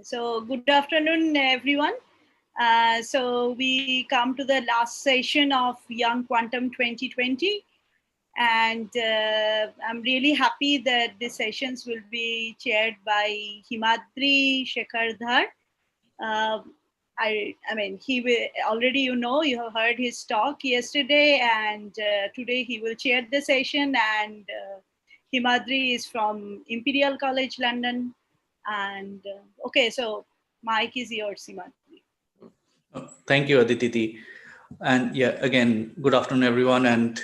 So good afternoon, everyone. So we come to the last session of Young Quantum 2020. And I'm really happy that the sessions will be chaired by Himadri Shekhardhar. I mean, he will already, you have heard his talk yesterday, and today he will chair the session. And Himadri is from Imperial College London. And okay, so Mike is yours, Himadri. Thank you, Aditi. And yeah, again, good afternoon, everyone, and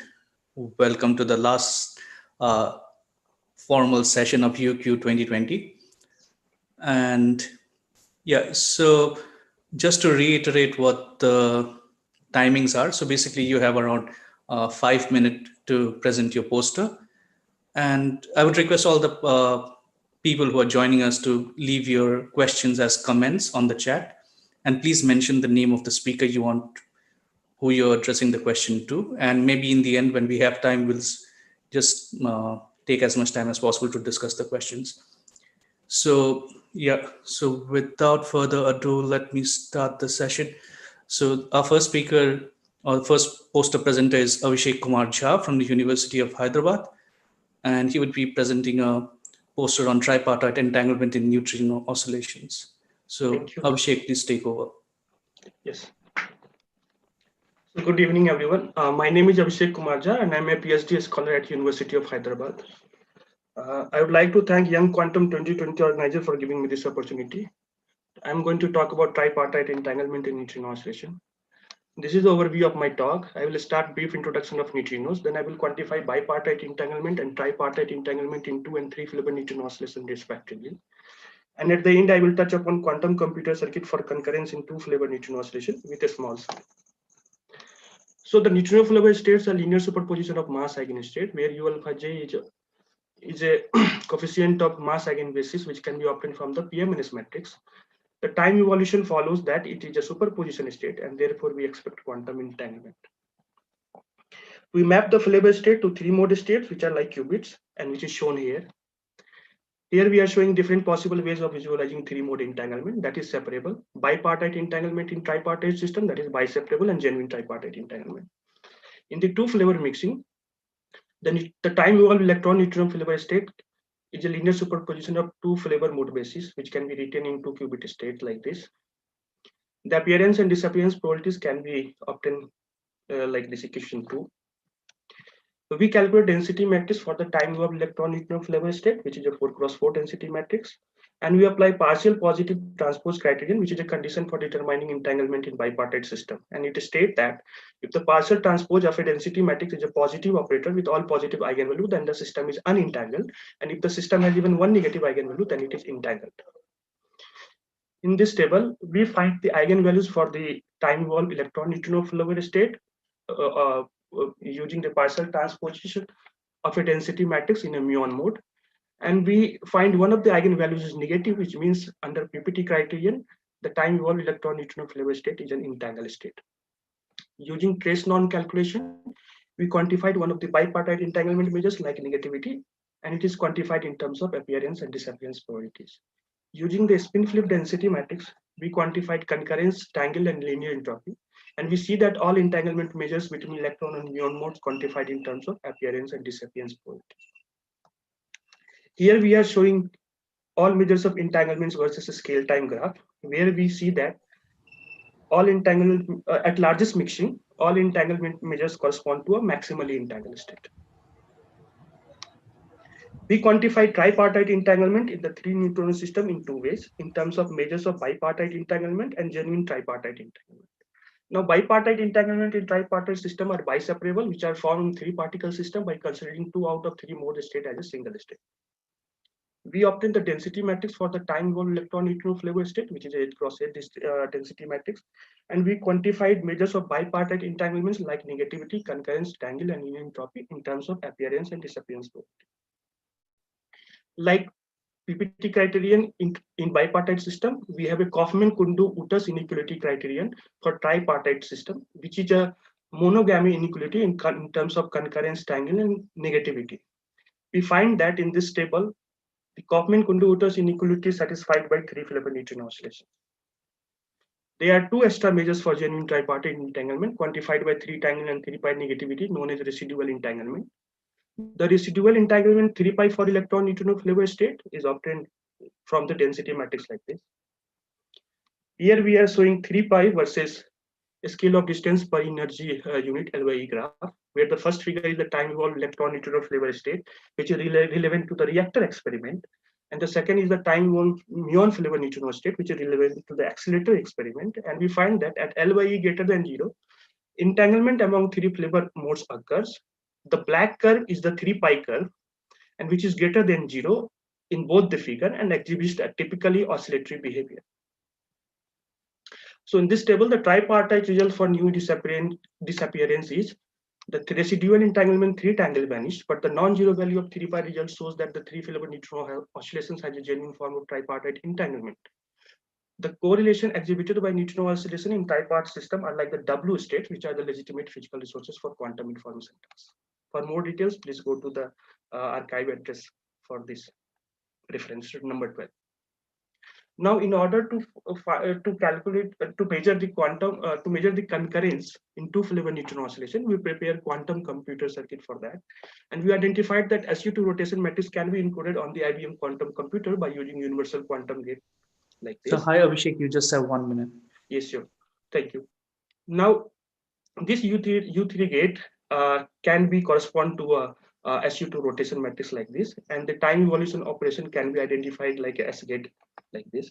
welcome to the last formal session of YouQu 2020. And yeah, so just to reiterate what the timings are. So basically, you have around 5 minutes to present your poster. And I would request all the people who are joining us to leave your questions as comments on the chat. And please mention the name of the speaker you want, who you're addressing the question to. And maybe in the end, when we have time, we'll just take as much time as possible to discuss the questions. So yeah, so without further ado, let me start the session. So our first speaker, or first poster presenter is Abhishek Kumar Jha from the University of Hyderabad. And he would be presenting a poster on tripartite entanglement in neutrino oscillations. So Abhishek, please take over. Yes. So good evening, everyone. My name is Abhishek Kumar Jha, and I'm a PhD scholar at University of Hyderabad. I would like to thank Young Quantum 2020 organizer for giving me this opportunity. I'm going to talk about tripartite entanglement in neutrino oscillation. This is the overview of my talk. I will start brief introduction of neutrinos, then I will quantify bipartite entanglement and tripartite entanglement in 2 and 3 Fibonacci neutrino oscillation respectively. And at the end, I will touch upon quantum computer circuit for concurrence in 2 flavor neutrino oscillation with a small scale. So the neutrino flavor states a linear superposition of mass eigenstate where U alpha j is a coefficient of mass eigenbasis which can be obtained from the PMNS matrix. The time evolution follows that it is a superposition state, and therefore we expect quantum entanglement. We map the flavor state to 3 mode states which are like qubits and which is shown here. Here we are showing different possible ways of visualizing 3 mode entanglement, that is separable, bipartite entanglement in tripartite system, that is biseparable, and genuine tripartite entanglement. In the 2 flavor mixing, then the time evolved electron neutrino flavor state is a linear superposition of 2 flavor mode bases which can be written in 2 qubit state like this. The appearance and disappearance probabilities can be obtained like this equation 2. So we calculate density matrix for the time evolved electron neutrino flavor state, which is a 4x4 density matrix, and we apply partial positive transpose criterion, which is a condition for determining entanglement in bipartite system. And it states that if the partial transpose of a density matrix is a positive operator with all positive eigenvalue, then the system is unentangled, and if the system has even one negative eigenvalue, then it is entangled. In this table, we find the eigenvalues for the time evolved electron neutrino flavor state using the partial transposition of a density matrix in a muon mode. And we find one of the eigenvalues is negative, which means under PPT criterion, the time evolved electron neutrino flavor state is an entangled state. Using trace norm calculation, we quantified one of the bipartite entanglement measures like negativity, and it is quantified in terms of appearance and disappearance probabilities. Using the spin flip density matrix, we quantified concurrence, tangle, and linear entropy. And we see that all entanglement measures between electron and muon modes quantified in terms of appearance and disappearance probability. Here we are showing all measures of entanglements versus a scale time graph, where we see that all entanglement at largest mixing, all entanglement measures correspond to a maximally entangled state. We quantify tripartite entanglement in the 3 neutrino system in 2 ways, in terms of measures of bipartite entanglement and genuine tripartite entanglement. Now, bipartite entanglement in tripartite system are biseparable, which are formed in 3 particle system by considering 2 out of 3 mode state as a single state. We obtain the density matrix for the time evolved electron neutrino flavor state, which is a 8x8 density matrix, and we quantified measures of bipartite entanglements like negativity, concurrence, tangle, and linear entropy in terms of appearance and disappearance probability. Like PPT criterion in bipartite system, we have a Kaufman-Kundu-Utas inequality criterion for tripartite system, which is a monogamy inequality in terms of concurrence, tangle, and negativity. We find that in this table, The Kaufman-Kundry-Wouters inequality is satisfied by three-flavor neutrino oscillation. There are two extra measures for genuine tripartite entanglement quantified by 3-tangle and 3-pi negativity known as residual entanglement. The residual entanglement 3-pi for electron neutrino flavor state is obtained from the density matrix like this. Here we are showing 3-pi versus scale of distance per energy unit LYE graph, where the first figure is the time evolved electron neutrino flavor state, which is relevant to the reactor experiment. And the second is the time evolved muon flavor neutrino state, which is relevant to the accelerator experiment. And we find that at LYE greater than 0, entanglement among three flavor modes occurs. The black curve is the 3-pi curve, and which is greater than 0 in both the figure and exhibits a typically oscillatory behavior. So in this table, the tripartite result for new disappearance is the residual entanglement 3-tangle vanished, but the non-zero value of 3-pi result shows that the three-flavor neutrino oscillations has a genuine form of tripartite entanglement. The correlation exhibited by neutrino oscillation in tripart system are like the W state, which are the legitimate physical resources for quantum information tasks. For more details, please go to the archive address for this reference number 12. Now, in order to calculate to measure the quantum to measure the concurrence in two-flavor neutrino oscillation, we prepare quantum computer circuit for that, and we identified that SU2 rotation matrix can be encoded on the IBM quantum computer by using universal quantum gate like this. So hi Abhishek, you just have 1 minute. Yes, sure. Thank you. Now, this U3 gate can be correspond to a SU2 rotation matrix like this, and the time evolution operation can be identified like a S gate like this.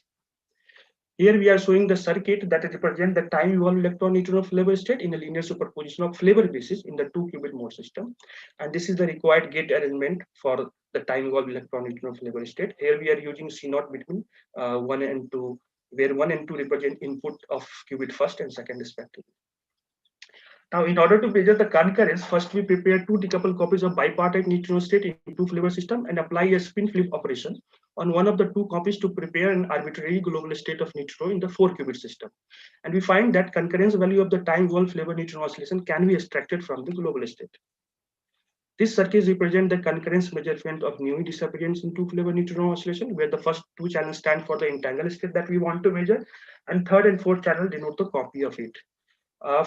Here we are showing the circuit that represents the time evolved electron neutrino flavor state in a linear superposition of flavor basis in the 2-qubit mode system, and this is the required gate arrangement for the time evolved electron neutrino flavor state. Here we are using C0 between 1 and 2, where 1 and 2 represent input of qubit first and second respectively. Now, in order to measure the concurrence, first we prepare two decoupled copies of bipartite neutrino state in two-flavor system and apply a spin flip operation on one of the two copies to prepare an arbitrary global state of neutrino in the 4-qubit system. And we find that concurrence value of the time evolved flavor neutrino oscillation can be extracted from the global state. This circuit represents the concurrence measurement of new disappearance in two-flavor neutrino oscillation, where the first two channels stand for the entangled state that we want to measure, and third and fourth channel denote the copy of it.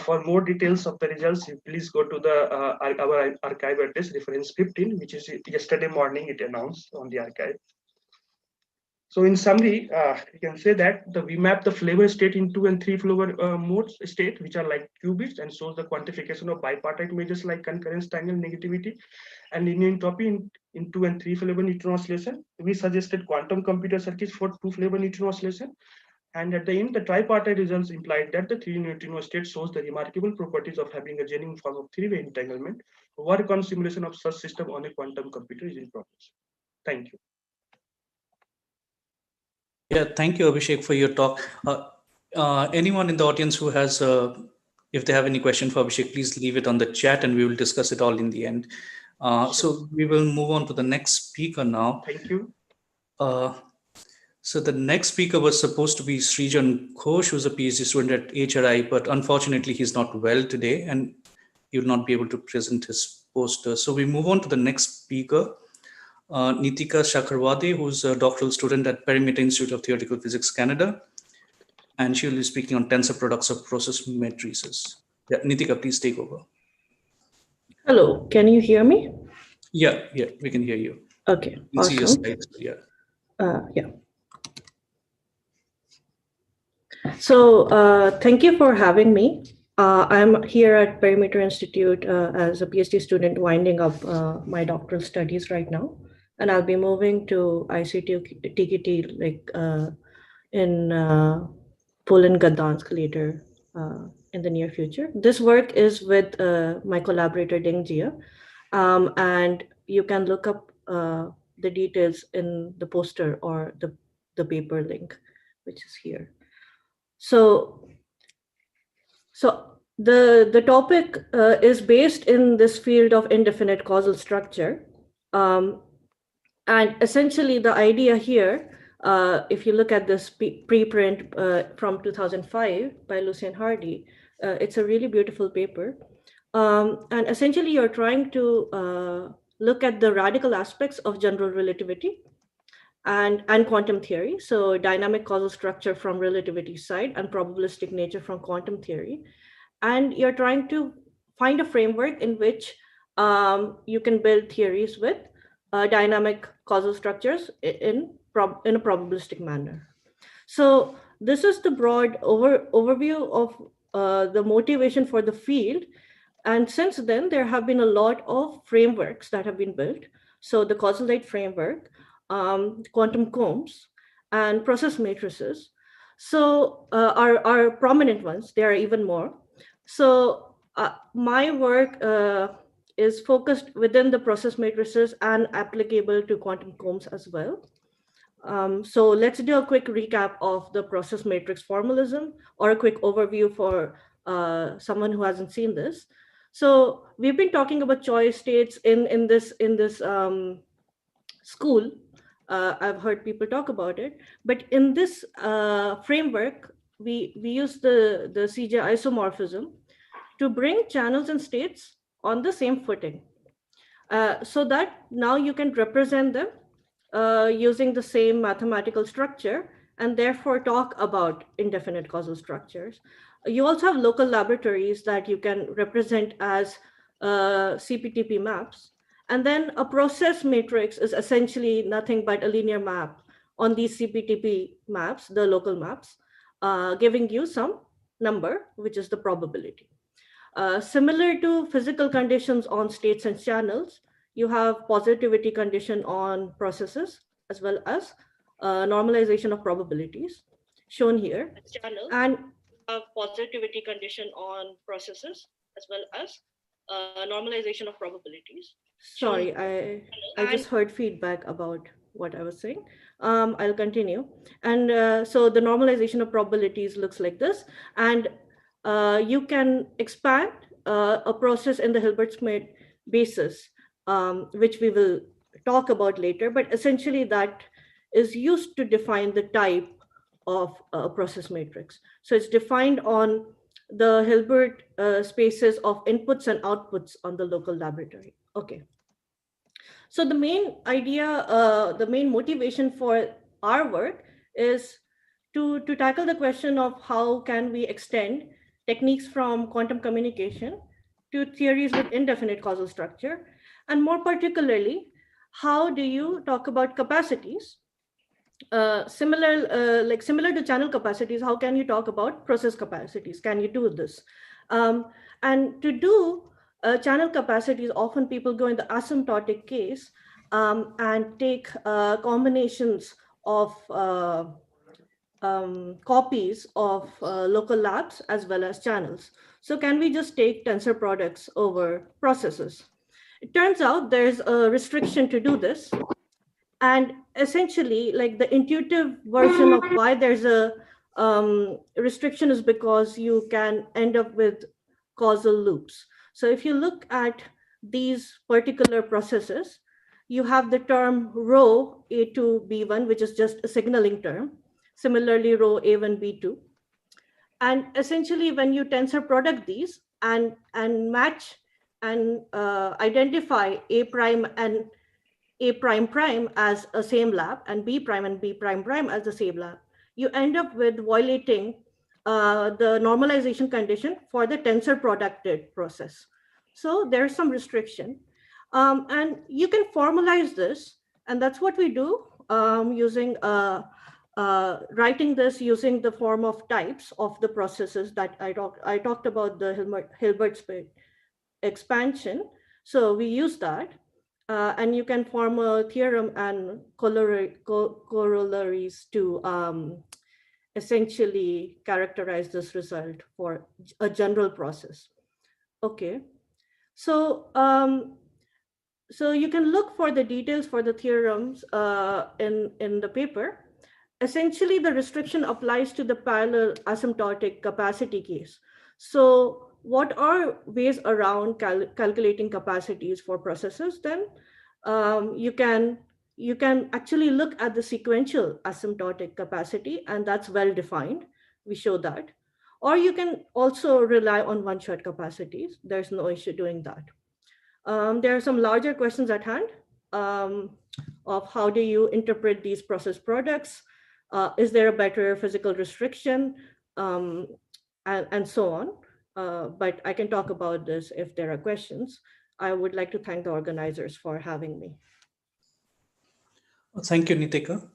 For more details of the results, please go to the our archive address reference 15, which is yesterday morning it announced on the archive. So in summary, you can say that we map the flavor state in 2 and 3 flavor modes state, which are like qubits, and shows the quantification of bipartite measures like concurrence, tangle, negativity, and linear entropy in 2 and 3 flavor neutrino oscillation. We suggested quantum computer circuits for 2 flavor neutrino oscillation. And at the end, the tripartite results implied that the 3 neutrino state shows the remarkable properties of having a genuine form of three-way entanglement. Work on simulation of such system on a quantum computer is in progress. Thank you. Yeah, thank you, Abhishek, for your talk. Anyone in the audience who has, if they have any question for Abhishek, please leave it on the chat and we will discuss it all in the end. Sure. So we will move on to the next speaker now. Thank you. So the next speaker was supposed to be Srijan Ghosh, who's a PhD student at HRI, but unfortunately he's not well today and he will not be able to present his poster. So we move on to the next speaker, Nitika Chakravarty, who's a doctoral student at Perimeter Institute of Theoretical Physics, Canada. And she will be speaking on tensor products of process matrices. Yeah, Nitika, please take over. Hello, can you hear me? Yeah, we can hear you. Okay, awesome. See your slides, yeah. So thank you for having me. I'm here at Perimeter Institute as a PhD student winding up my doctoral studies right now. And I'll be moving to ICT TKT in Poland, Gdansk later in the near future. This work is with my collaborator Ding Jia. And you can look up the details in the poster or the paper link, which is here. So the topic is based in this field of indefinite causal structure. And essentially the idea here, if you look at this preprint from 2005 by Lucien Hardy, it's a really beautiful paper. And essentially you're trying to look at the radical aspects of general relativity and quantum theory. So dynamic causal structure from relativity side and probabilistic nature from quantum theory. And you're trying to find a framework in which you can build theories with dynamic causal structures in a probabilistic manner. So this is the broad overview of the motivation for the field. And since then, there have been a lot of frameworks that have been built. So the causal light framework, quantum combs, and process matrices. So are prominent ones. There are even more. So my work is focused within the process matrices and applicable to quantum combs as well. So let's do a quick recap of the process matrix formalism, or a quick overview for someone who hasn't seen this. So we've been talking about choice states in this school. I've heard people talk about it, but in this framework, we use the CJ isomorphism to bring channels and states on the same footing, so that now you can represent them using the same mathematical structure, and therefore talk about indefinite causal structures. You also have local laboratories that you can represent as CPTP maps. And then a process matrix is essentially nothing but a linear map on these CPTP maps, the local maps, giving you some number, which is the probability. Similar to physical conditions on states and channels, you have positivity condition on processes, as well as normalization of probabilities shown here. And have positivity condition on processes, as well as normalization of probabilities. Sorry, I just heard feedback about what I was saying. I'll continue. And so the normalization of probabilities looks like this. And you can expand a process in the Hilbert-Smith basis, which we will talk about later, but essentially that is used to define the type of a process matrix. So it's defined on the Hilbert spaces of inputs and outputs on the local laboratory. Okay. So the main idea, the main motivation for our work is to tackle the question of how can we extend techniques from quantum communication to theories with indefinite causal structure. And more particularly, how do you talk about capacities? Similar to channel capacities, how can you talk about process capacities? Can you do this? And to do channel capacities, often people go in the asymptotic case and take combinations of copies of local labs as well as channels. So can we just take tensor products over processes? It turns out there's a restriction to do this. And essentially, like the intuitive version of why there's a restriction is because you can end up with causal loops. So if you look at these particular processes, you have the term rho A2 B1, which is just a signaling term. Similarly, rho A1 B2. And essentially, when you tensor product these and match and identify A prime and A prime prime as a same lab and B prime and B prime prime as the same lab, you end up with violating the normalization condition for the tensor producted process. So there's some restriction. And you can formalize this, and that's what we do using writing this using the form of types of the processes that I talked about, the Hilbert-Smith expansion. So we use that. And you can form a theorem and corollaries to essentially characterize this result for a general process. Okay, so so you can look for the details for the theorems in the paper. Essentially, the restriction applies to the parallel asymptotic capacity case. So what are ways around calculating capacities for processes then? You can actually look at the sequential asymptotic capacity, and that's well defined. We show that. Or you can also rely on one-shot capacities. There's no issue doing that. There are some larger questions at hand. of how do you interpret these process products? Is there a better physical restriction? And so on. But I can talk about this if there are questions. I would like to thank the organizers for having me. Thank you, Nitika.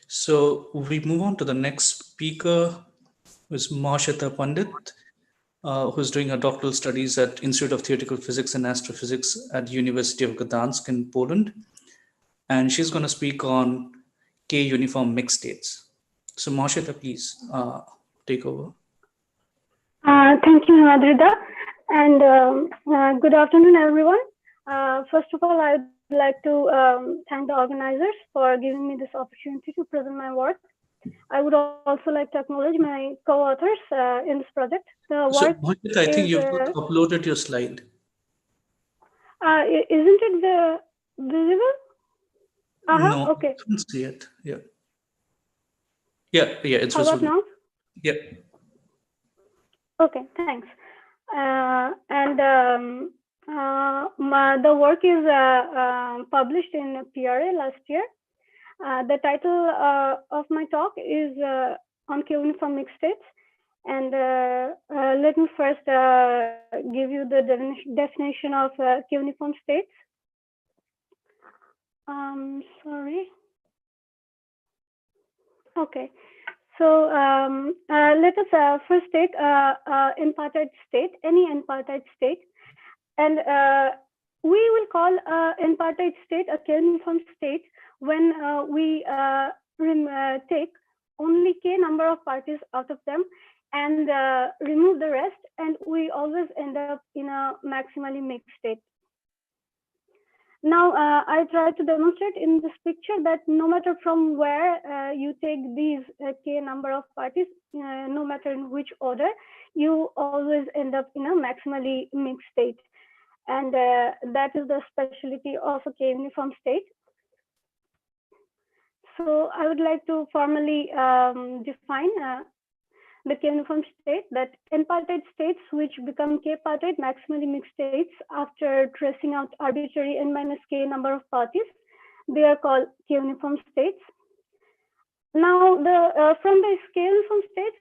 So we move on to the next speaker, who is Mahashita Pandit, who's doing her doctoral studies at Institute of Theoretical Physics and Astrophysics at University of Gdansk in Poland. And she's going to speak on K-uniform mixed states. So Mahashita, please take over. Thank you, Madrida, and good afternoon, everyone. First of all, I'd like to thank the organizers for giving me this opportunity to present my work. I would also like to acknowledge my co-authors in this project. The So, work Mahashita, I think you've uploaded your slide. Isn't it visible? No, okay. I can't see it. Yeah, it's How visible. about now? Yeah. Okay, thanks. The work is published in PRA last year. The title of my talk is on K-uniform mixed states. And let me first give you the definition of K-uniform states. Sorry. Okay. So let us first take n-partite state, any n-partite state. And we will call n-partite state a K-uniform state when we take only K number of parties out of them and remove the rest, and we always end up in a maximally mixed state. Now, I try to demonstrate in this picture that no matter from where you take these K number of parties, no matter in which order, you always end up in a maximally mixed state. And that is the specialty of a K-uniform state. So I would like to formally define the K-uniform state, that n-partite states which become K-partite maximally mixed states after tracing out arbitrary n minus K number of parties, they are called K-uniform states. Now, from the K-uniform states,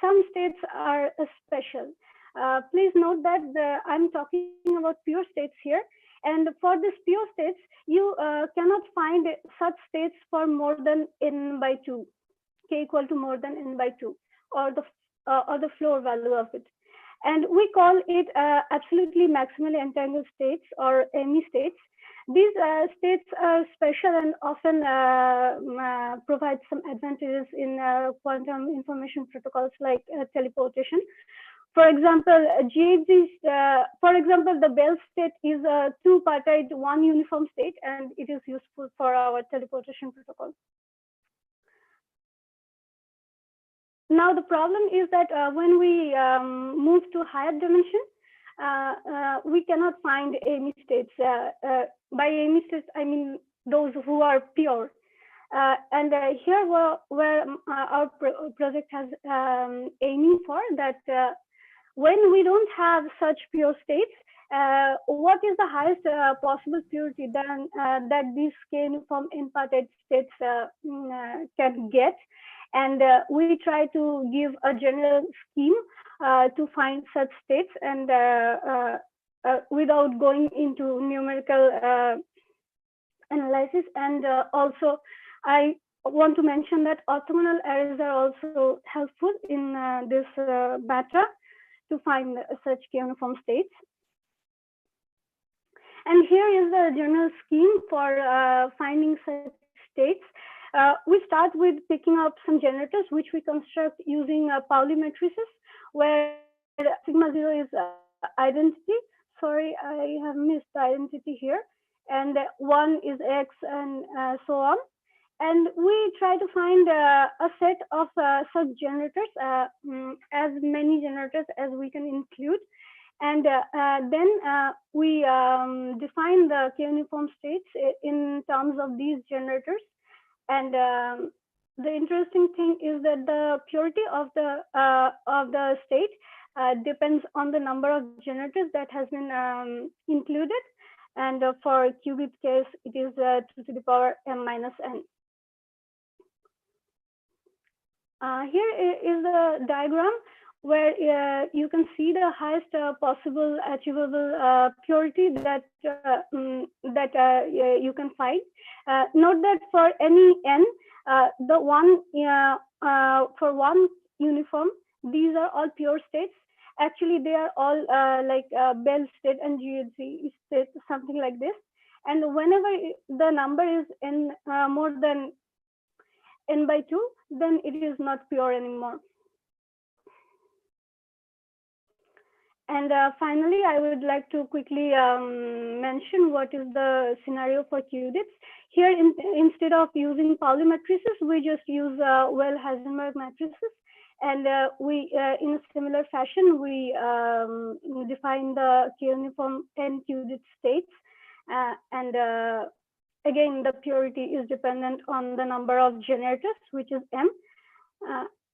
some states are special. Please note that I'm talking about pure states here. And for these pure states, you cannot find such states for more than n by 2, K equal to more than n by 2, or the floor value of it. And we call it absolutely maximally entangled states, or ME states. These states are special and often provide some advantages in quantum information protocols like teleportation. For example, the Bell state is a two-partite one uniform state, and it is useful for our teleportation protocol. Now, the problem is that when we move to higher dimension, we cannot find ME states. By ME states, I mean those who are pure. And here where our project has aiming for that when we don't have such pure states, what is the highest possible purity then that these K-uniform n-partite states can get? And we try to give a general scheme to find such states, and without going into numerical analysis. And also, I want to mention that orthogonal arrays are also helpful in this matter to find such K-uniform states. And here is the general scheme for finding such states. We start with picking up some generators, which we construct using Pauli matrices, where sigma 0 is identity. Sorry, I have missed the identity here. And 1 is X, and so on. And we try to find a set of such generators, as many generators as we can include. And then we define the K-uniform states in terms of these generators. And the interesting thing is that the purity of the state depends on the number of generators that has been included. And for qubit case, it is 2 to the power m minus n. Here is the diagram where you can see the highest possible achievable purity that you can find. Note that for any n, the one for one uniform, these are all pure states. Actually, they are all like Bell state and GHZ state, something like this. And whenever the number is n more than n by 2, then it is not pure anymore. And finally, I would like to quickly mention what is the scenario for qubits. Here, instead of using Pauli matrices, we just use Well-Heisenberg matrices. And we, in a similar fashion, we define the K-uniform n qubit states. And again, the purity is dependent on the number of generators, which is m.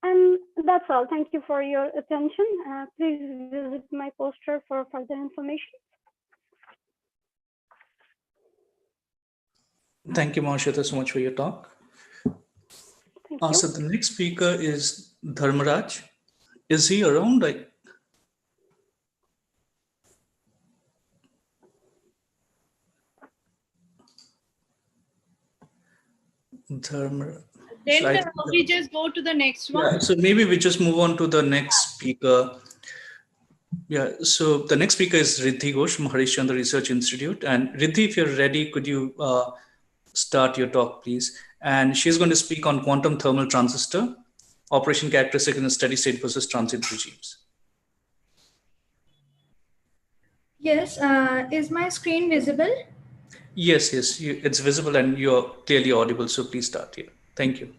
And that's all. Thank you for your attention. Please visit my poster for further information. Thank you, Marshita, so much for your talk. Thank you. So the next speaker is Dharmaraj. Is he around? Then we just go to the next one. Yeah, so maybe we just move on to the next speaker. Yeah, so the next speaker is Riddhi Ghosh from Harish Chandra Research Institute. And Riddhi, if you're ready, could you start your talk, please? And she's going to speak on quantum thermal transistor, operation characteristic in a steady state versus transient regimes. Yes, is my screen visible? Yes, it's visible and you're clearly audible, so please start here. Thank you.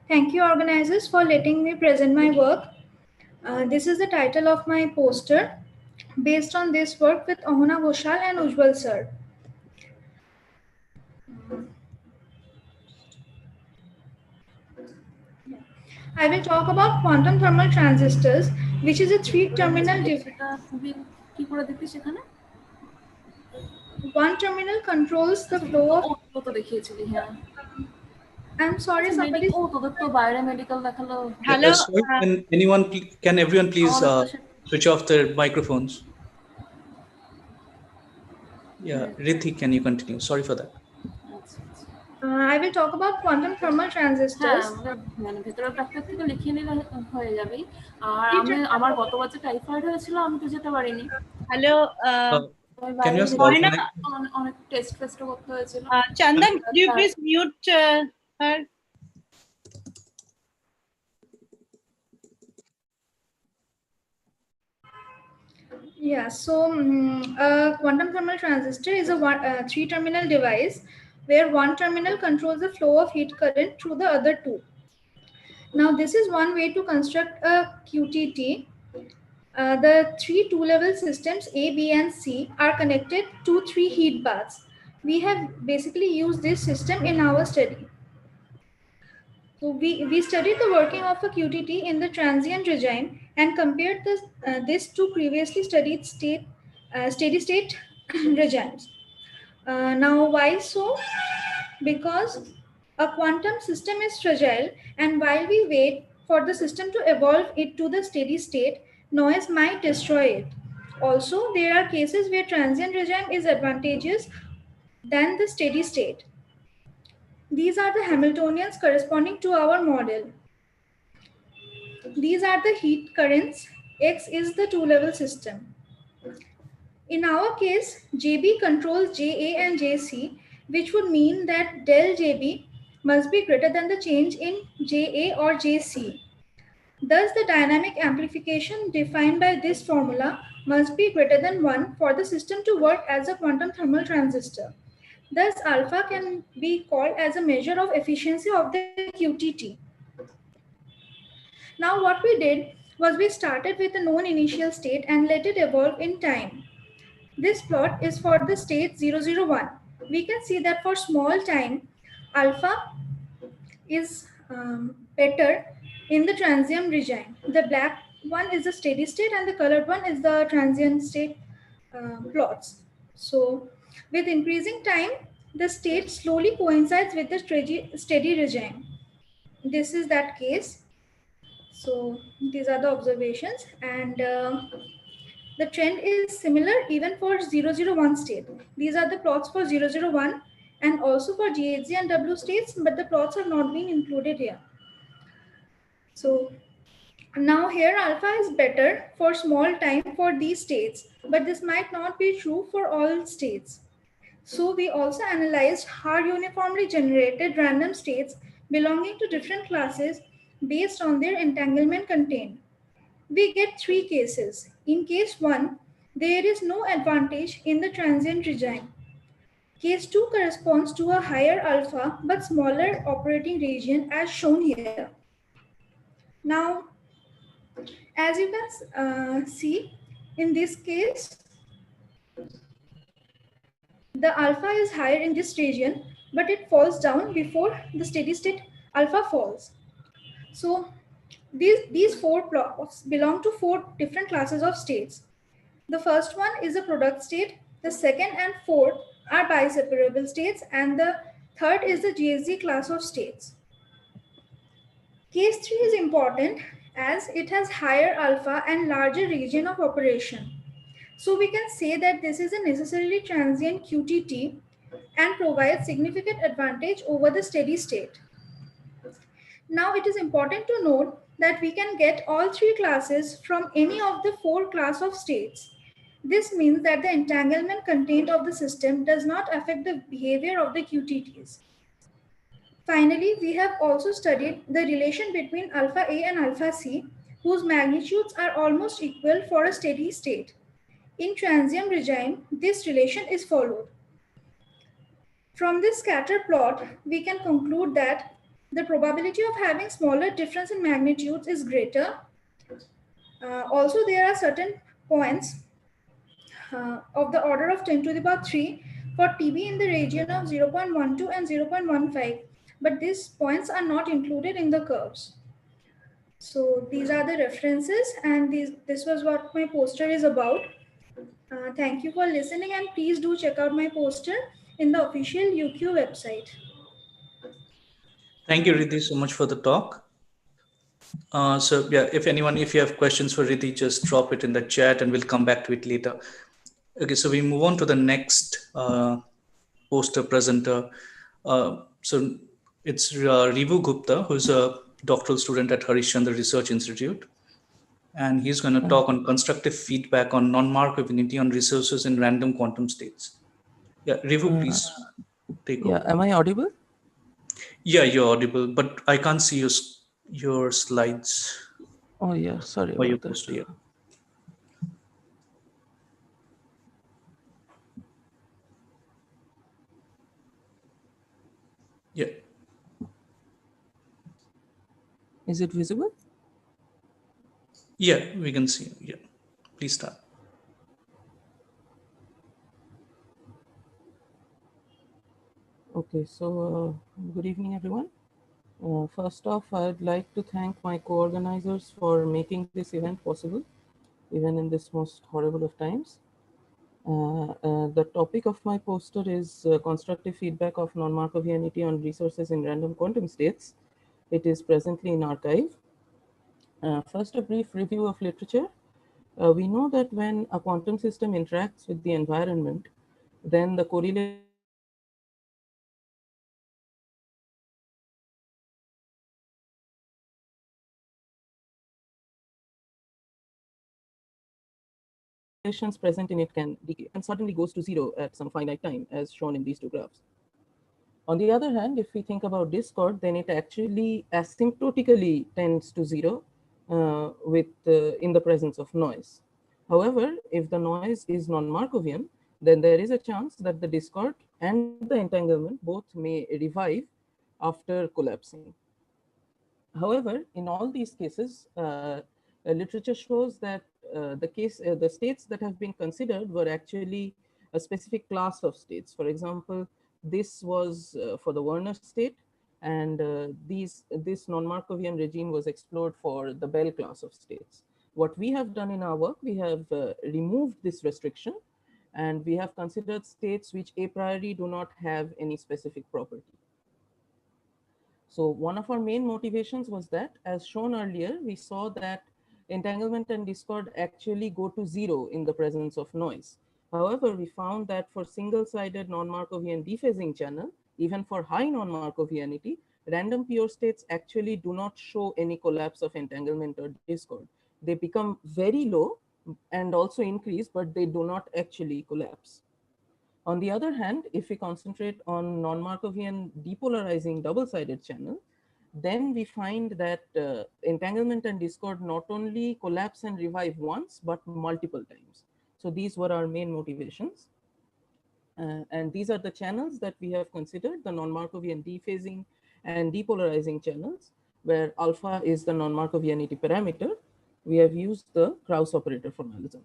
Thank you, organizers, for letting me present my work. This is the title of my poster, based on this work with Ahuna Ghoshal and Ujjwal sir. I will talk about quantum thermal transistors, which is a three-terminal device. One terminal controls the flow of... I'm sorry, somebody... Hello. Can everyone please switch off their microphones? Yeah, Riddhi, can you continue? Sorry for that. I will talk about quantum thermal transistors. Hello. Can you Chandan, could you please mute her? Yeah, so a quantum thermal transistor is a three-terminal device where one terminal controls the flow of heat current through the other two. Now, this is one way to construct a QTT. The three two-level systems A, B, and C are connected to three heat baths. We have basically used this system in our study. So we studied the working of a QTT in the transient regime and compared this to previously studied steady state regimes. Now, why so? Because a quantum system is fragile, and while we wait for the system to evolve it to the steady state, noise might destroy it. Also, there are cases where transient regime is advantageous than the steady state. These are the Hamiltonians corresponding to our model. These are the heat currents. X is the two-level system. In our case, JB controls JA and JC, which would mean that del JB must be greater than the change in JA or JC. Thus, the dynamic amplification defined by this formula must be greater than 1 for the system to work as a quantum thermal transistor. Thus, alpha can be called as a measure of efficiency of the QTT. Now, what we did was we started with a known initial state and let it evolve in time. This plot is for the state 001. We can see that for small time, alpha is better in the transient regime. The black one is the steady state and the colored one is the transient state plots. So with increasing time, the state slowly coincides with the steady regime. This is that case. So these are the observations, and the trend is similar even for 001 state. These are the plots for 001 and also for GHZ and W states, but the plots have not been included here. So now here alpha is better for small time for these states, but this might not be true for all states. So we also analyzed hard uniformly generated random states belonging to different classes based on their entanglement contained. We get three cases. In case 1, there is no advantage in the transient regime. Case 2 corresponds to a higher alpha but smaller operating region as shown here. Now, as you can see, in this case, the alpha is higher in this region, but it falls down before the steady state alpha falls. So these four plots belong to four different classes of states. The first one is a product state, the second and fourth are biseparable states, and the third is the GSZ class of states. Case 3 is important as it has higher alpha and larger region of operation. So we can say that this is a necessarily transient QTT and provides significant advantage over the steady state. Now it is important to note that we can get all three classes from any of the four class of states. This means that the entanglement contained of the system does not affect the behavior of the QTTs. Finally, we have also studied the relation between alpha A and alpha C, whose magnitudes are almost equal for a steady state. In transient regime, this relation is followed. From this scatter plot, we can conclude that the probability of having smaller difference in magnitudes is greater. Also, there are certain points of the order of 10 to the power 3 for TB in the region of 0.12 and 0.15, but these points are not included in the curves. So these are the references, and this was what my poster is about. Thank you for listening, and please do check out my poster in the official YouQ website. Thank you, Riddhi, so much for the talk. So yeah, if you have questions for Riddhi, just drop it in the chat and we'll come back to it later. Okay, so we move on to the next poster presenter. So it's Rivu Gupta, who's a doctoral student at Harishchandra Research Institute. And he's going to talk on constructive feedback on non-Markovianity on resources in random quantum states. Yeah, Rivu, please take over. Am I audible? Yeah, you're audible, but I can't see your slides. Oh yeah, sorry Or your about poster, that. yeah. Yeah. Is it visible? Yeah, we can see. Yeah, please start. Okay, so good evening, everyone. First off, I'd like to thank my co-organizers for making this event possible, even in this most horrible of times. The topic of my poster is constructive feedback of non-Markovianity on resources in random quantum states. It is presently in archive. First, a brief review of literature. We know that when a quantum system interacts with the environment, then the correlations present in it can decay and suddenly goes to zero at some finite time, as shown in these two graphs. On the other hand, if we think about discord, then it actually asymptotically tends to zero in the presence of noise. However, if the noise is non-Markovian, then there is a chance that the discord and the entanglement both may revive after collapsing. However, in all these cases, literature shows that the states that have been considered were actually a specific class of states. For example, this was for the Werner state, and this non-Markovian regime was explored for the Bell class of states. What we have done in our work, we have removed this restriction, And we have considered states which a priori do not have any specific property. So one of our main motivations was that, as shown earlier, we saw that entanglement and discord actually go to zero in the presence of noise. However, we found that for single-sided non-Markovian dephasing channel, even for high non-Markovianity, random pure states actually do not show any collapse of entanglement or discord. They become very low and also increase, but they do not actually collapse. On the other hand, if we concentrate on non-Markovian depolarizing double-sided channel, then we find that entanglement and discord not only collapse and revive once, but multiple times. So these were our main motivations. And these are the channels that we have considered, the non-Markovian dephasing and depolarizing channels, where alpha is the non-Markovianity parameter. We have used the Krauss operator formalism.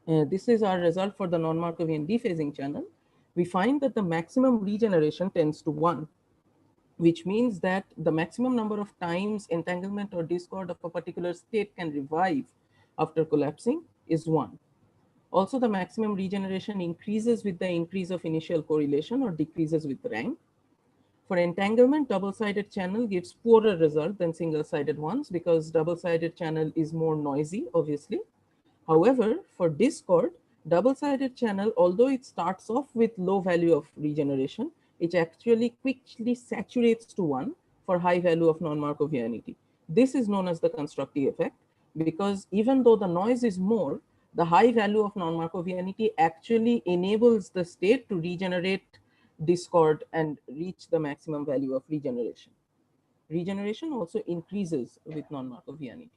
This is our result for the non-Markovian dephasing channel. We find that the maximum regeneration tends to 1, which means that the maximum number of times entanglement or discord of a particular state can revive after collapsing is 1. Also, the maximum regeneration increases with the increase of initial correlation or decreases with rank. For entanglement, double-sided channel gives poorer result than single-sided ones because double-sided channel is more noisy, obviously. However, for discord, double-sided channel, although it starts off with low value of regeneration, it actually quickly saturates to 1 for high value of non-Markovianity. This is known as the constructive effect because even though the noise is more, the high value of non-Markovianity actually enables the state to regenerate discord and reach the maximum value of regeneration. Regeneration also increases with non-Markovianity.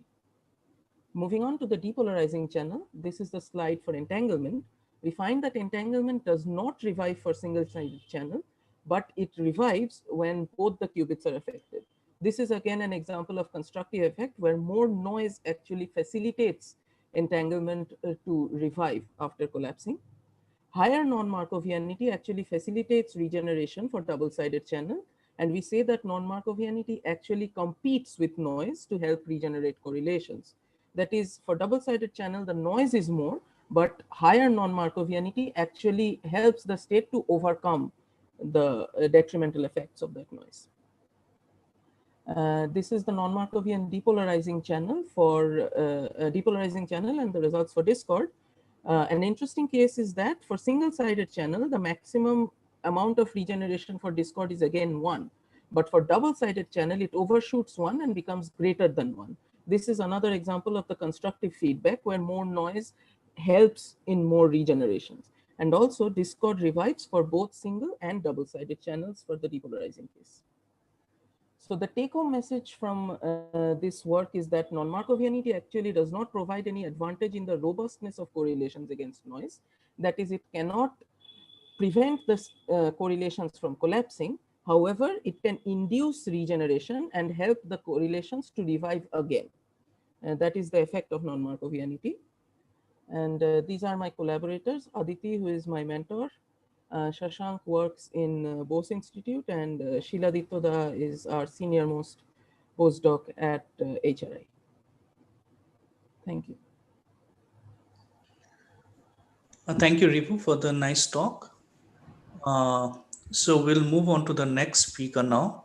Moving on to the depolarizing channel, this is the slide for entanglement. We find that entanglement does not revive for single-sided channel, but it revives when both the qubits are affected. This is again an example of constructive effect where more noise actually facilitates entanglement to revive after collapsing. Higher non-Markovianity actually facilitates regeneration for double-sided channel, and we say that non-Markovianity actually competes with noise to help regenerate correlations. That is, for double-sided channel, the noise is more, but higher non-Markovianity actually helps the state to overcome the detrimental effects of that noise. This is the non-Markovian depolarizing channel and the results for discord. An interesting case is that for single-sided channel, the maximum amount of regeneration for discord is again 1. But for double-sided channel, it overshoots 1 and becomes greater than 1. This is another example of the constructive feedback where more noise helps in more regenerations. And also discord revives for both single and double-sided channels for the depolarizing case. So the take-home message from this work is that non-Markovianity actually does not provide any advantage in the robustness of correlations against noise. That is, it cannot prevent the correlations from collapsing. However, it can induce regeneration and help the correlations to revive again. That is the effect of non-Markovianity. And these are my collaborators, Aditi, who is my mentor, Shashank works in Bose Institute, and Sheila Dittoda is our senior most postdoc at HRI. Thank you. Thank you, Ripu, for the nice talk. So we'll move on to the next speaker now.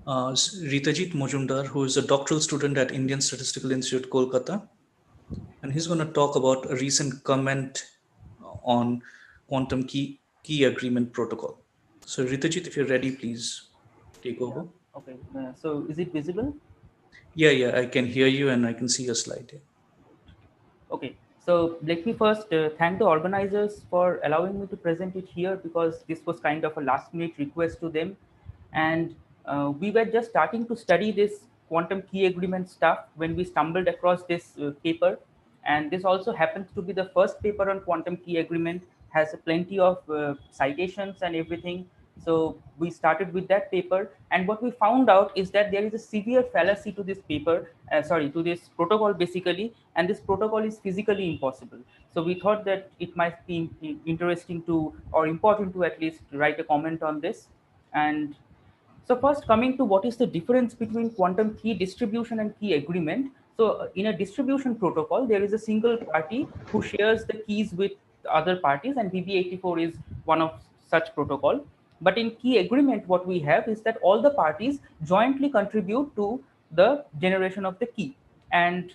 Ritajit Mojumdar, who is a doctoral student at Indian Statistical Institute, Kolkata. And he's going to talk about a recent comment on quantum key agreement protocol. So Ritajit, if you're ready, please take over. Yeah. Okay, so is it visible? Yeah, I can hear you and I can see your slide here. Okay, so let me first thank the organizers for allowing me to present it here because this was kind of a last minute request to them. And we were just starting to study this quantum key agreement stuff when we stumbled across this paper. And this also happens to be the first paper on quantum key agreement, has plenty of citations and everything. So we started with that paper, and what we found out is that there is a severe fallacy to this paper, to this protocol basically, and this protocol is physically impossible. So we thought that it might be interesting to, or important to at least write a comment on this. And so first, coming to what is the difference between quantum key distribution and key agreement. So in a distribution protocol, there is a single party who shares the keys with other parties, and BB84 is one of such protocol. But in key agreement, what we have is that all the parties jointly contribute to the generation of the key. And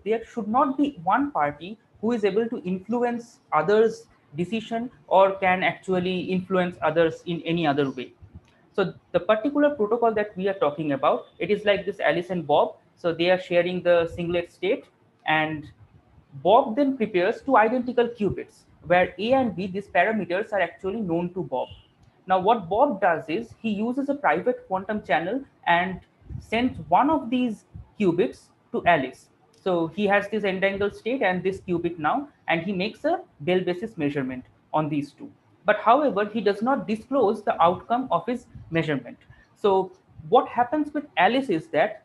there should not be one party who is able to influence others' decision or can actually influence others in any other way. So the particular protocol that we are talking about, it is like this Alice and Bob. So they are sharing the singlet state, and Bob then prepares two identical qubits where A and B, these parameters are actually known to Bob. Now what Bob does is he uses a private quantum channel and sends one of these qubits to Alice. So he has this entangled state and this qubit now, and he makes a Bell basis measurement on these two. But however, he does not disclose the outcome of his measurement. So what happens with Alice is that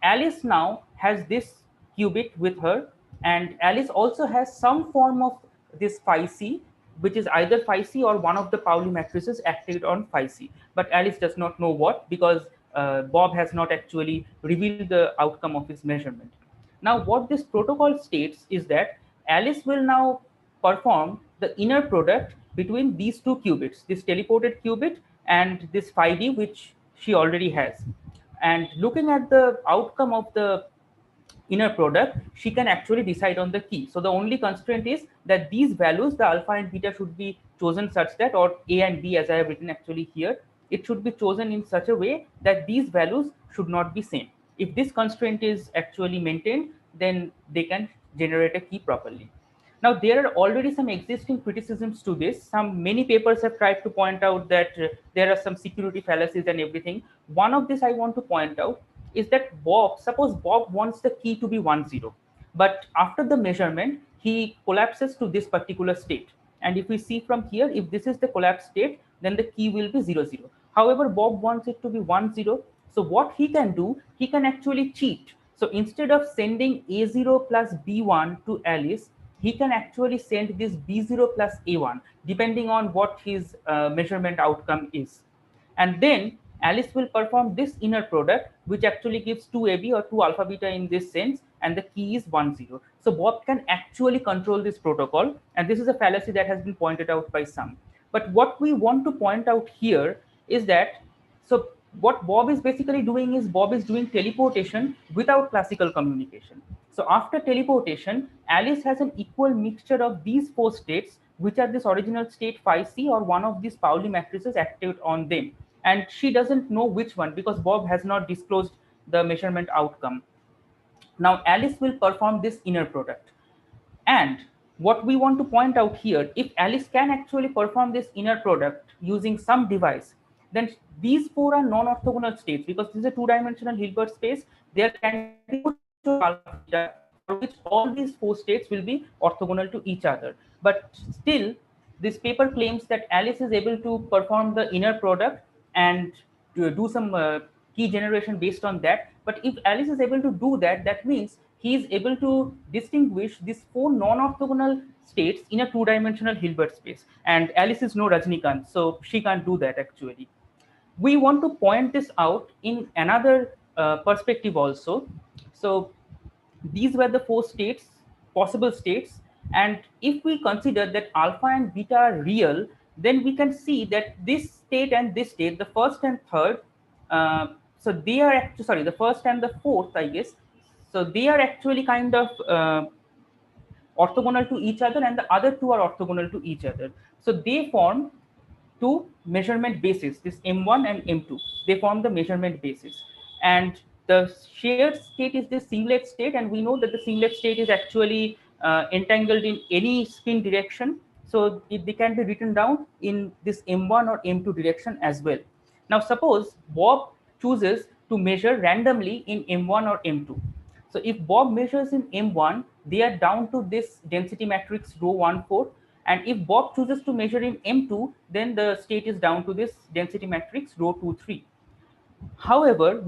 Alice now has this qubit with her, and Alice also has some form of this phi c, which is either phi c or one of the Pauli matrices acted on phi c. But Alice does not know what, because Bob has not actually revealed the outcome of his measurement. Now, what this protocol states is that Alice will now perform the inner product between these two qubits, this teleported qubit and this phi d, which she already has. And looking at the outcome of the inner product, she can actually decide on the key. So the only constraint is that these values, the alpha and beta, should be chosen such that, or A and B as I have written actually here, it should be chosen in such a way that these values should not be same. If this constraint is actually maintained, then they can generate a key properly. Now, there are already some existing criticisms to this. Many papers have tried to point out that there are some security fallacies and everything. One of this I want to point out is that suppose Bob wants the key to be 1-0, but after the measurement, he collapses to this particular state. And if we see from here, if this is the collapse state, then the key will be 0-0. However, Bob wants it to be 1-0. So what he can do, he can actually cheat. So instead of sending A0 plus B1 to Alice, he can actually send this B0 plus A1, depending on what his measurement outcome is. And then Alice will perform this inner product, which actually gives 2AB or 2 alpha beta in this sense, and the key is 1-0. So Bob can actually control this protocol, and this is a fallacy that has been pointed out by some. But what we want to point out here is that, so what Bob is basically doing is Bob is doing teleportation without classical communication. So after teleportation, Alice has an equal mixture of these four states, which are this original state phi c or one of these Pauli matrices active on them. And she doesn't know which one because Bob has not disclosed the measurement outcome. Now Alice will perform this inner product. And what we want to point out here, if Alice can actually perform this inner product using some device, then these four are non-orthogonal states, because this is a two-dimensional Hilbert space. There can be alpha beta for which all these four states will be orthogonal to each other. But still, this paper claims that Alice is able to perform the inner product and to do some key generation based on that. But if Alice is able to do that, that means he is able to distinguish these four non-orthogonal states in a two-dimensional Hilbert space. And Alice is no Rajnikant, so she can't do that actually. We want to point this out in another perspective also. So these were the four states, possible states. And if we consider that alpha and beta are real, then we can see that this state and this state, the first and third, so they are actually, sorry, the first and the fourth, I guess. So they are actually kind of orthogonal to each other, and the other two are orthogonal to each other. So they form two measurement bases, this M1 and M2. They form the measurement basis. And the shared state is the singlet state, and we know that the singlet state is actually entangled in any spin direction. So they can be written down in this M1 or M2 direction as well. Now suppose Bob chooses to measure randomly in M1 or M2. So if Bob measures in M1, they are down to this density matrix rho 1,4. And if Bob chooses to measure in M2, then the state is down to this density matrix rho 2,3. However,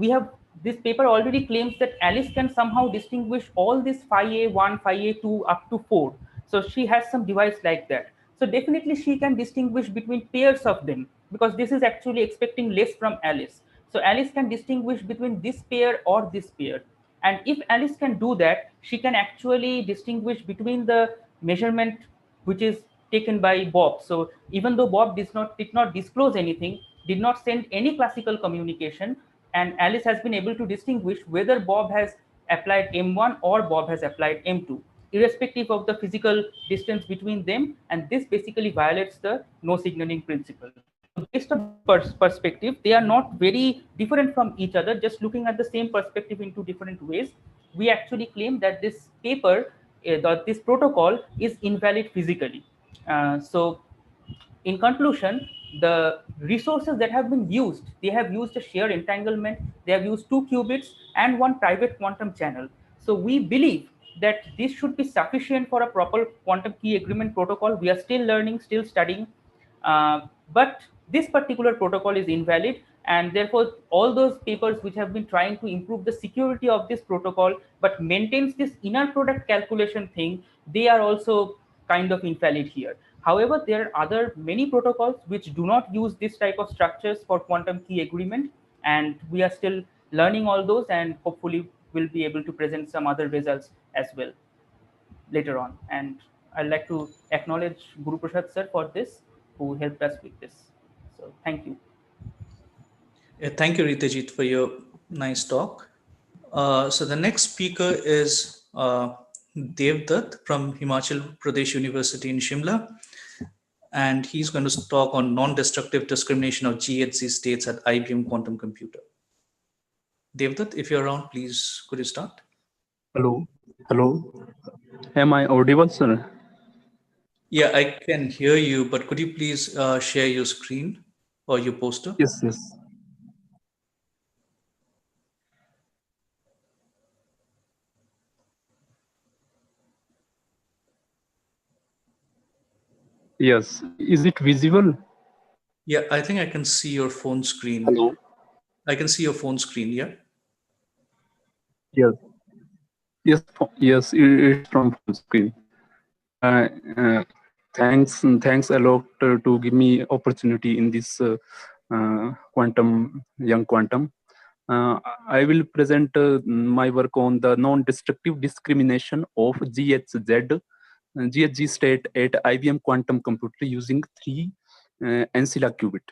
this paper already claims that Alice can somehow distinguish all this phi A1, phi A2 up to 4. So she has some device like that. So definitely she can distinguish between pairs of them, because this is actually expecting less from Alice. So Alice can distinguish between this pair or this pair. And if Alice can do that, she can actually distinguish between the measurement which is taken by Bob. So even though Bob did not disclose anything, did not send any classical communication, and Alice has been able to distinguish whether Bob has applied M1 or Bob has applied M2, irrespective of the physical distance between them, and this basically violates the no signaling principle. So based on this perspective, they are not very different from each other. Just looking at the same perspective in two different ways, we actually claim that this paper, this protocol is invalid physically. So in conclusion, the resources that have been used, they have used a shear entanglement, they have used 2 qubits and 1 private quantum channel. So we believe that this should be sufficient for a proper quantum key agreement protocol. We are still learning, still studying, but this particular protocol is invalid, and therefore all those papers which have been trying to improve the security of this protocol but maintains this inner product calculation thing, they are also kind of invalid here. However, there are other many protocols which do not use this type of structures for quantum key agreement, and we are still learning all those, and hopefully we'll be able to present some other results as well later on. And I'd like to acknowledge Guru Prasad sir for this, who helped us with this. So thank you. Yeah, thank you, Ritajit, for your nice talk. So the next speaker is Devdutt from Himachal Pradesh University in Shimla, and he's going to talk on non-destructive discrimination of GHZ states at IBM Quantum Computer. Devdutt, if you're around, please could you start? Hello. Am I audible, sir? Yeah, I can hear you, but could you please share your screen or your poster? Yes. Yes. Is it visible? Yeah, I think I can see your phone screen. Hello. I can see your phone screen, yeah? Yes, it's from full screen. Thanks a lot to give me opportunity in this young quantum. I will present my work on the non-destructive discrimination of GHZ state at IBM Quantum Computer using 3 ancilla qubit.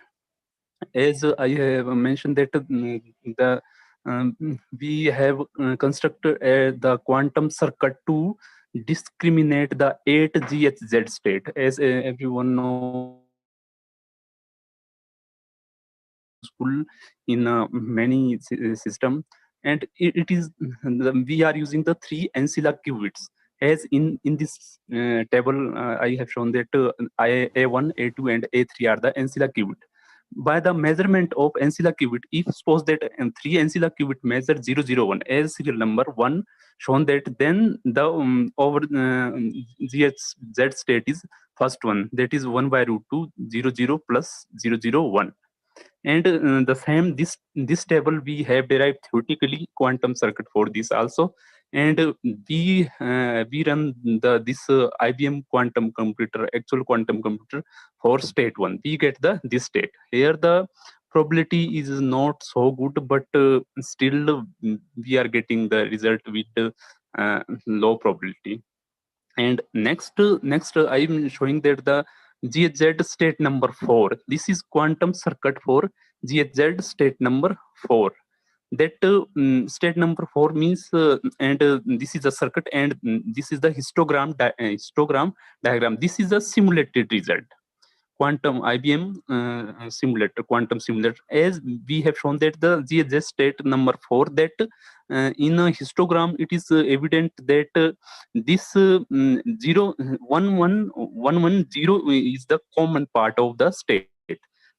As I have mentioned that we have constructed the quantum circuit to discriminate the 8 GHZ state. As everyone knows, in many system, and it is we are using the 3 ancilla qubits. As in this table, I have shown that A1, A2, and A3 are the ancilla qubit. By the measurement of ancilla qubit, if suppose that 3 ancilla qubit measure 001 as serial number 1, shown that then the over GHZ state is first one, that is 1 by root 2 00 plus 001. And the same this table we have derived theoretically quantum circuit for this also, and we run this IBM quantum computer, actual quantum computer, for state 1. We get this state. Here the probability is not so good, but still we are getting the result with low probability. And next I am showing that the GHZ state number 4. This is quantum circuit for GHZ state number 4. That state number 4 means, and this is a circuit, and this is the histogram diagram. This is a simulated result. Quantum IBM simulator, quantum simulator, as we have shown that the GHZ state number 4, that in a histogram it is evident that this 110 is the common part of the state.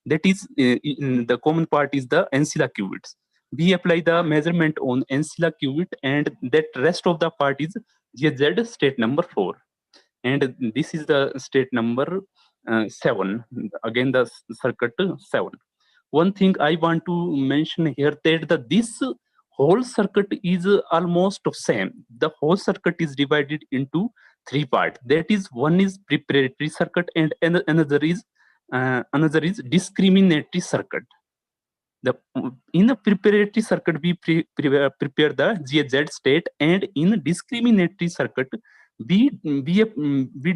That is, the common part is the ancilla qubits. We apply the measurement on ancilla qubit, and that rest of the part is GHZ state number 4. And this is the state number 7. Again, the circuit 7. One thing I want to mention here, that this whole circuit is almost same. The whole circuit is divided into 3 parts. That is, one is preparatory circuit, and another is discriminatory circuit. in a preparatory circuit we prepare the GZ state, and in discriminatory circuit we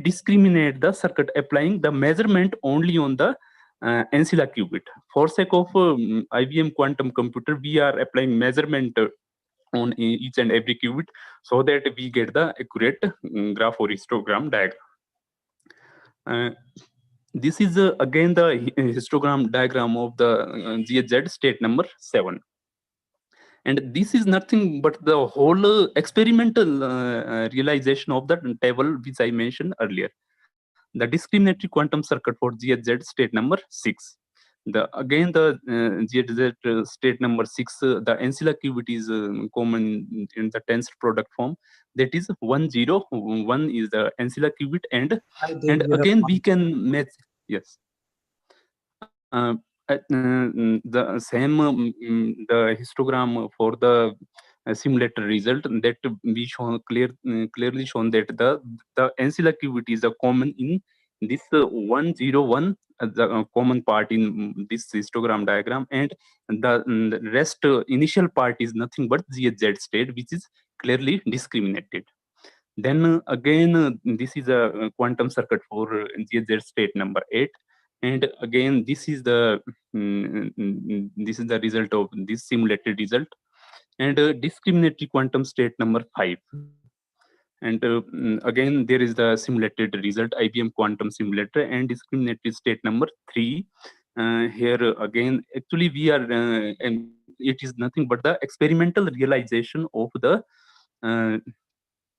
discriminate the circuit applying the measurement only on the ancilla qubit. For sake of IBM quantum computer, we are applying measurement on each and every qubit so that we get the accurate graph or histogram diagram. This is again the histogram diagram of the GZ state number 7. And this is nothing but the whole experimental realization of the table which I mentioned earlier. The discriminatory quantum circuit for GZ state number 6. Again the GZ state number 6, the ancilla qubit is common in the tensor product form. That is 1 0 1 is the ancilla qubit, and again we can match. Yes. The same the histogram for the simulator result that we clearly shown that the ancilla qubit is a common in this 1 0 1 the common part in this histogram diagram, and the rest initial part is nothing but GZ state, which is clearly discriminated. Then again this is a quantum circuit for GZ state number 8. And again, this is the result of this simulated result, and discriminatory quantum state number 5. And again, there is the simulated result, IBM quantum simulator, and discriminatory state number 3. Here again, actually we are, and it is nothing but the experimental realization of the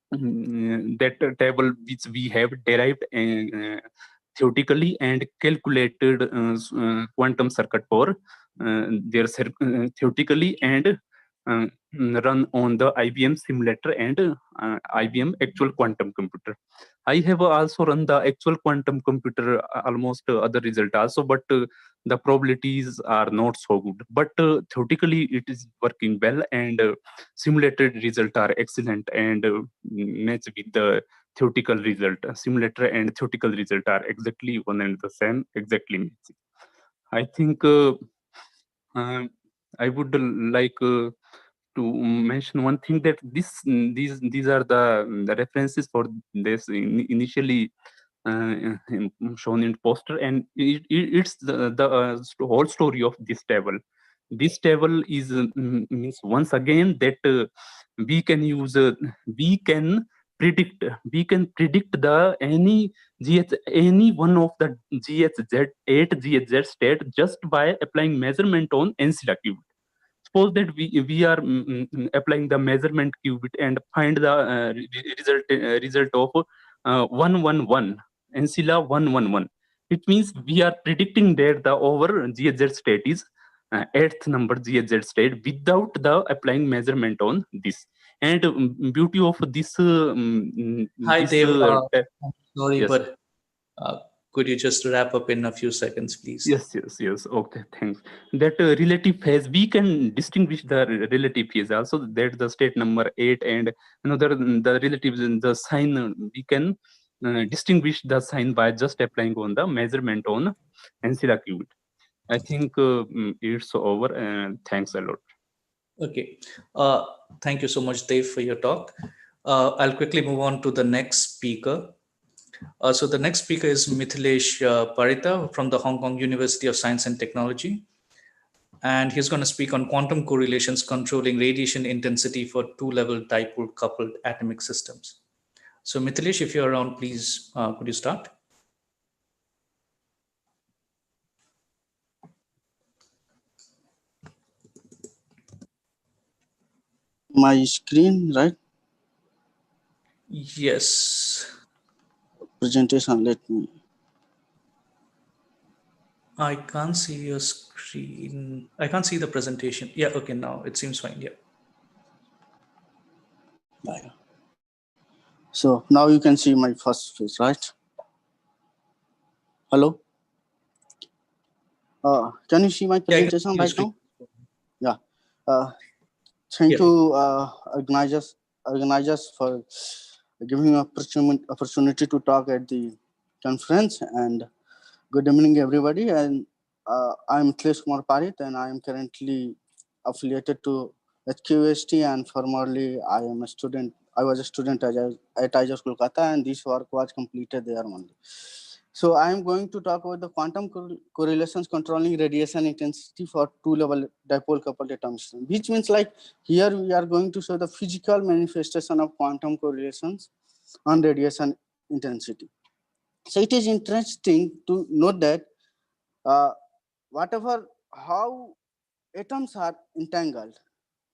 that table which we have derived theoretically and calculated quantum circuit for their theoretically and run on the IBM simulator and IBM actual quantum computer. I have also run the actual quantum computer almost other result also, but the probabilities are not so good. But theoretically it is working well, and simulated results are excellent and match with the theoretical result. Simulator and theoretical result are exactly one and the same, exactly matching. I think I would like to mention one thing, that these are the references for this initially shown in poster, and it's the whole story of this table. This table is means once again that we can use we can predict the any one of the GHZ 8 GHZ state just by applying measurement on ancilla qubit. Suppose that we are applying the measurement qubit and find the result of 111 ancilla 111. It means we are predicting that the over GHZ state is 8th number GHZ state without the applying measurement on this. And beauty of this. Hi, Dave. Sorry, yes. But could you just wrap up in a few seconds, please? Yes. Okay, thanks. That relative phase, we can distinguish the relative phase also. That the state number 8 and another the relatives in the sign, we can distinguish the sign by just applying on the measurement on ancilla qubit. I think it's over, and thanks a lot. Okay. Thank you so much, Dave, for your talk. I'll quickly move on to the next speaker. So the next speaker is Mithilesh Parita from the Hong Kong University of Science and Technology. And he's going to speak on quantum correlations controlling radiation intensity for two-level dipole coupled atomic systems. So Mithilesh, if you're around, please, could you start? My screen, right? Yes. Presentation, let me. I can't see your screen. I can't see the presentation. Yeah, okay, now it seems fine, yeah. So now you can see my first face, right? Hello? Can you see my presentation right now? Yeah. Thank you, organizers for giving me opportunity to talk at the conference, and good evening, everybody. And I'm Klish Kumar Parith, and I am currently affiliated to HQST, and formerly I am a student. I was a student at IJS Kolkata, and this work was completed there only. So I am going to talk about the quantum correlations controlling radiation intensity for two-level dipole coupled atom system, which means like here we are going to show the physical manifestation of quantum correlations on radiation intensity. So it is interesting to note that how atoms are entangled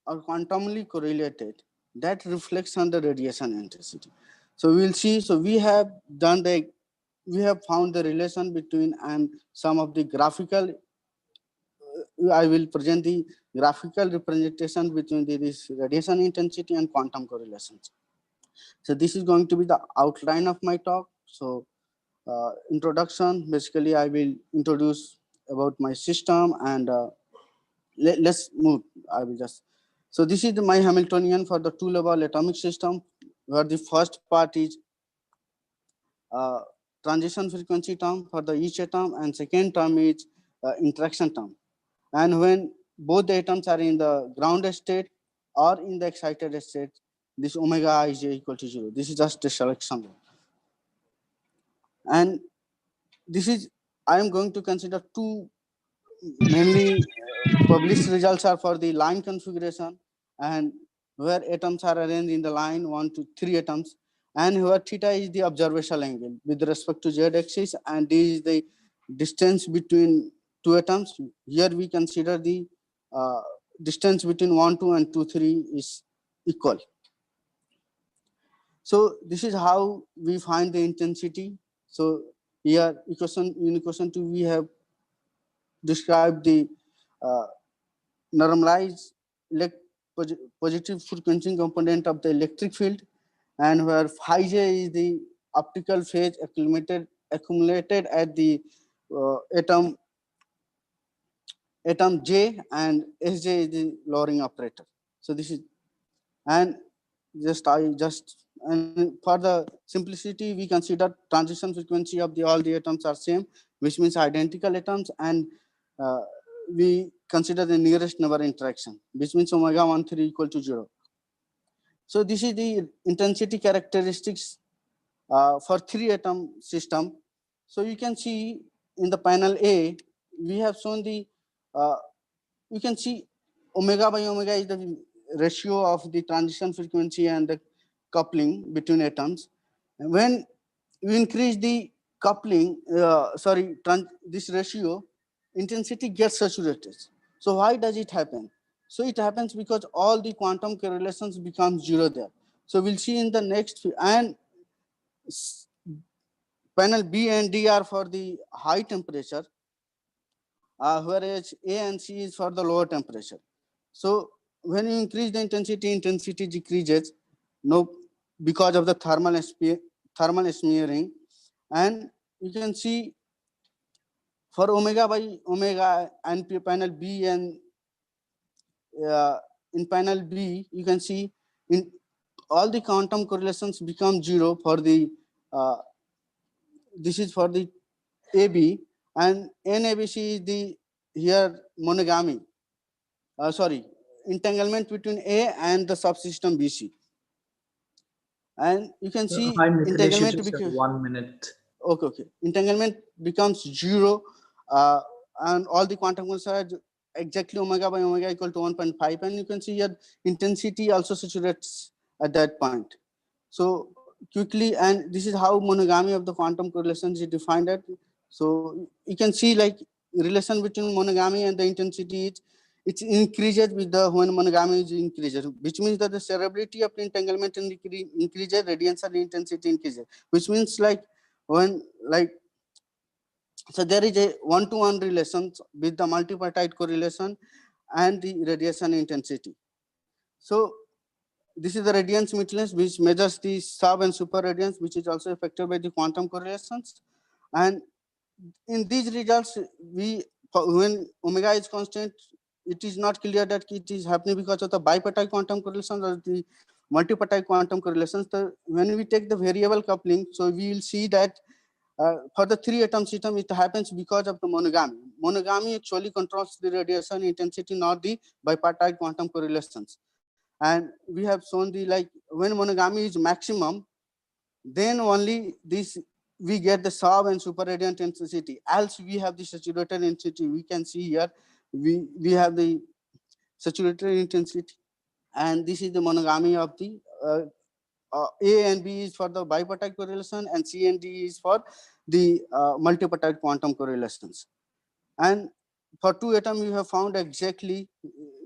or quantumly correlated, that reflects on the radiation intensity. So we'll see. So we have found the relation between and some of the graphical. I will present the graphical representation between this radiation intensity and quantum correlations. So this is going to be the outline of my talk. So introduction, basically I will introduce about my system, and let's move. I will just, so this is my Hamiltonian for the two-level atomic system, where the first part is transition frequency term for the each atom, and second term is interaction term. And when both the atoms are in the ground state or in the excited state, this omega ij equal to 0. This is just a selection rule. And this is, I am going to consider two mainly published results are for the line configuration, and where atoms are arranged in the line 1 to 3 atoms, and where theta is the observational angle with respect to z axis, and d is the distance between two atoms. Here we consider the distance between 1 2 and 2 3 is equal. So this is how we find the intensity. So here in equation 2 we have described the normalized positive frequency component of the electric field, and where phi j is the optical phase accumulated at the atom j, and sj is the lowering operator. So this is, and and for the simplicity we consider transition frequency of all the atoms are same, which means identical atoms, and we consider the nearest neighbor interaction, which means omega 13 equal to 0. So this is the intensity characteristics for 3 atom system. So you can see in the panel A, we have shown the, you can see omega by omega is the ratio of the transition frequency and the coupling between atoms. And when you increase the coupling, this ratio, intensity gets saturated. So why does it happen? So it happens because all the quantum correlations become 0 there. So we'll see in the next, and panel B and D are for the high temperature, whereas A and C is for the lower temperature. So when you increase the intensity decreases, because of the thermal smearing, and you can see for omega by omega and panel B, and in panel B you can see in all the quantum correlations become 0 for the this is for the AB, and NABC is the here monogamy. Entanglement between A and the subsystem BC. And you can see entanglement becomes 1 minute. Okay. Entanglement becomes 0, and all the quantum constants are exactly omega by omega equal to 1.5, and you can see here intensity also saturates at that point. So quickly, and this is how monogamy of the quantum correlations is defined at. So you can see like relation between monogamy and the intensity, it increases with the when monogamy is increases, which means that the severability of entanglement increases, radiance intensity increases, which means like when so there is a one-to-one relation with the multipartite correlation and the radiation intensity. So this is the radiance mittilance, which measures the sub and super radiance, which is also affected by the quantum correlations. And in these results, when omega is constant, it is not clear that it is happening because of the bipartite quantum correlations or the multipartite quantum correlations. When we take the variable coupling, so we will see that For the 3-atom system, it happens because of the monogamy. Monogamy actually controls the radiation intensity, not the bipartite quantum correlations. And we have shown the when monogamy is maximum, then only this we get the sub and super radiant intensity. Else we have the saturated intensity. We can see here we have the saturated intensity, and this is the monogamy of the A and B is for the bipartite correlation, and C and D is for the multipartite quantum correlations. And for 2-atom, you have found exactly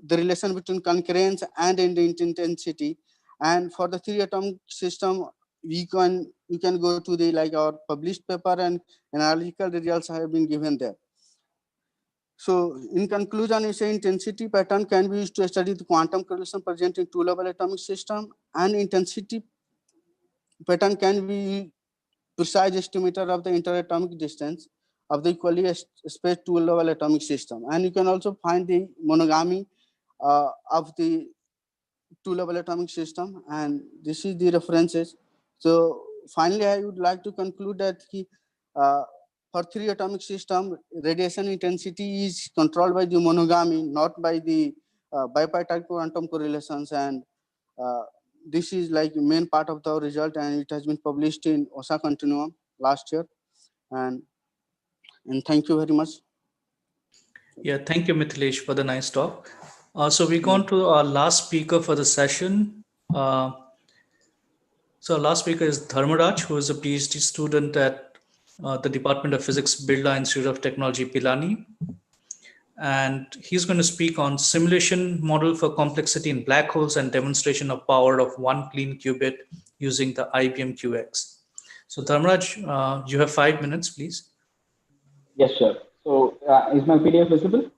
the relation between concurrence and intensity. And for the 3-atom system, you can go to the our published paper, and analytical results have been given there. So in conclusion, we say intensity pattern can be used to study the quantum correlation present in 2-level atomic system, and intensity pattern can be precise estimator of the interatomic distance of the equally spaced 2-level atomic system. And you can also find the monogamy of the 2-level atomic system, and this is the references. So finally, I would like to conclude that for 3-atomic system, radiation intensity is controlled by the monogamy, not by the bipartite quantum correlations. And this is main part of the result, and it has been published in OSA Continuum last year. And thank you very much. Yeah, thank you, Mithilesh, for the nice talk. So we've gone to our last speaker for the session. So our last speaker is Dharmaraj, who is a PhD student at the Department of Physics, Birla Institute of Technology, Pilani. And he's going to speak on simulation model for complexity in black holes and demonstration of power of 1 clean qubit using the IBM QX. So Dharmaraj, you have 5 minutes, please. Yes, sure. So is my PDF visible?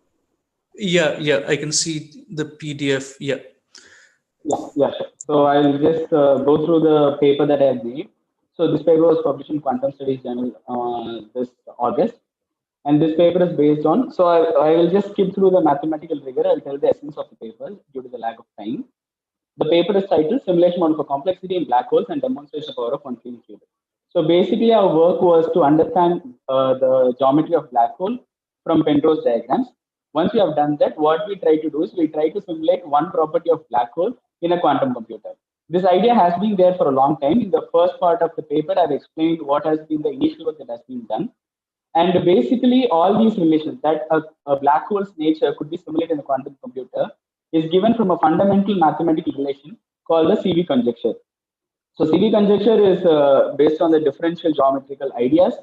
Yeah, I can see the PDF. Yeah, sure. So I'll just go through the paper that I have made. So this paper was published in Quantum Studies Journal this August. And this paper is based on, so I will just skip through the mathematical rigor. I'll tell the essence of the paper due to the lack of time. The paper is titled Simulation Model for Complexity in Black Holes and Demonstration of Power of 1 clean qubit. So basically our work was to understand the geometry of black hole from Penrose diagrams. Once we have done that, what we try to do is we try to simulate one property of black hole in a quantum computer. This idea has been there for a long time. In the first part of the paper, I've explained what has been the initial work that has been done. And basically all these relations that a black hole's nature could be simulated in a quantum computer is given from a fundamental mathematical relation called the CV conjecture. So CV conjecture is based on the differential geometrical ideas.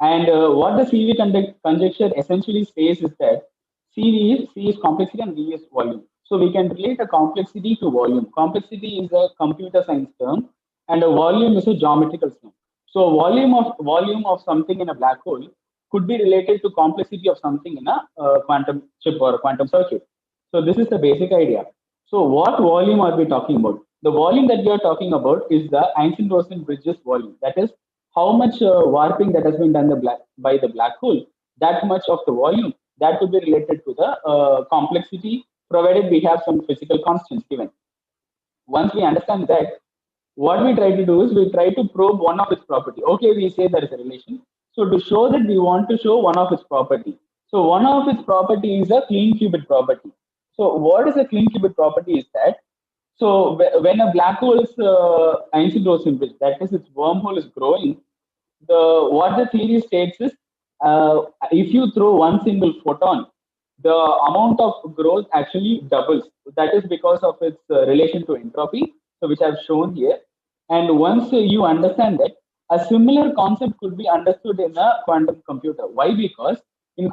And what the CV conjecture essentially says is that C is complexity and V is volume. So we can relate a complexity to volume. Complexity is a computer science term, and a volume is a geometrical term. So volume of something in a black hole could be related to complexity of something in a quantum chip or a quantum circuit. So this is the basic idea. So what volume are we talking about? The volume that we are talking about is the Einstein-Rosen bridges volume. That is how much warping that has been done by the black hole. That much of the volume that could be related to the complexity, provided we have some physical constants given. Once we understand that, what we try to do is we try to probe one of its property. Okay, we say there is a relation. So to show that, we want to show one of its property. So one of its property is a clean qubit property. So what is a clean qubit property is that, so when a black hole's Einstein-Rosen bridge, that is its wormhole, is growing, what the theory states is, if you throw one single photon, the amount of growth actually doubles. That is because of its relation to entropy, so which I've shown here. And once you understand that, a similar concept could be understood in a quantum computer. Why? Because in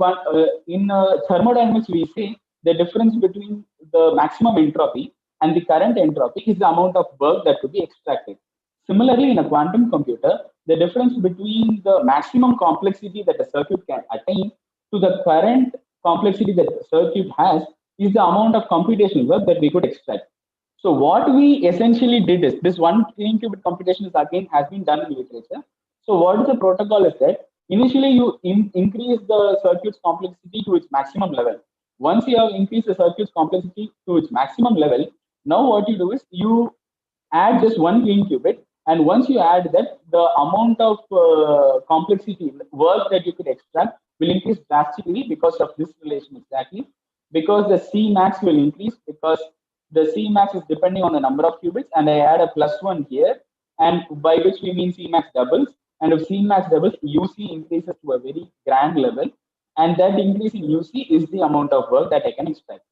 thermodynamics, we say the difference between the maximum entropy and the current entropy is the amount of work that could be extracted. Similarly, in a quantum computer, the difference between the maximum complexity that a circuit can attain to the current complexity that the circuit has is the amount of computational work that we could extract. So what we essentially did is, this 1 clean qubit computation is again has been done in literature. So what is the protocol is that initially you increase the circuit's complexity to its maximum level. Once you have increased the circuit's complexity to its maximum level, now what you do is you add just 1 clean qubit And once you add that, the amount of complexity work that you could extract will increase drastically because of this relation exactly. Because the C max will increase, because the C max is depending on the number of qubits, and I add a +1 here, and by which we mean C max doubles. And if C max doubles, UC increases to a very grand level, and that increase in UC is the amount of work that I can extract.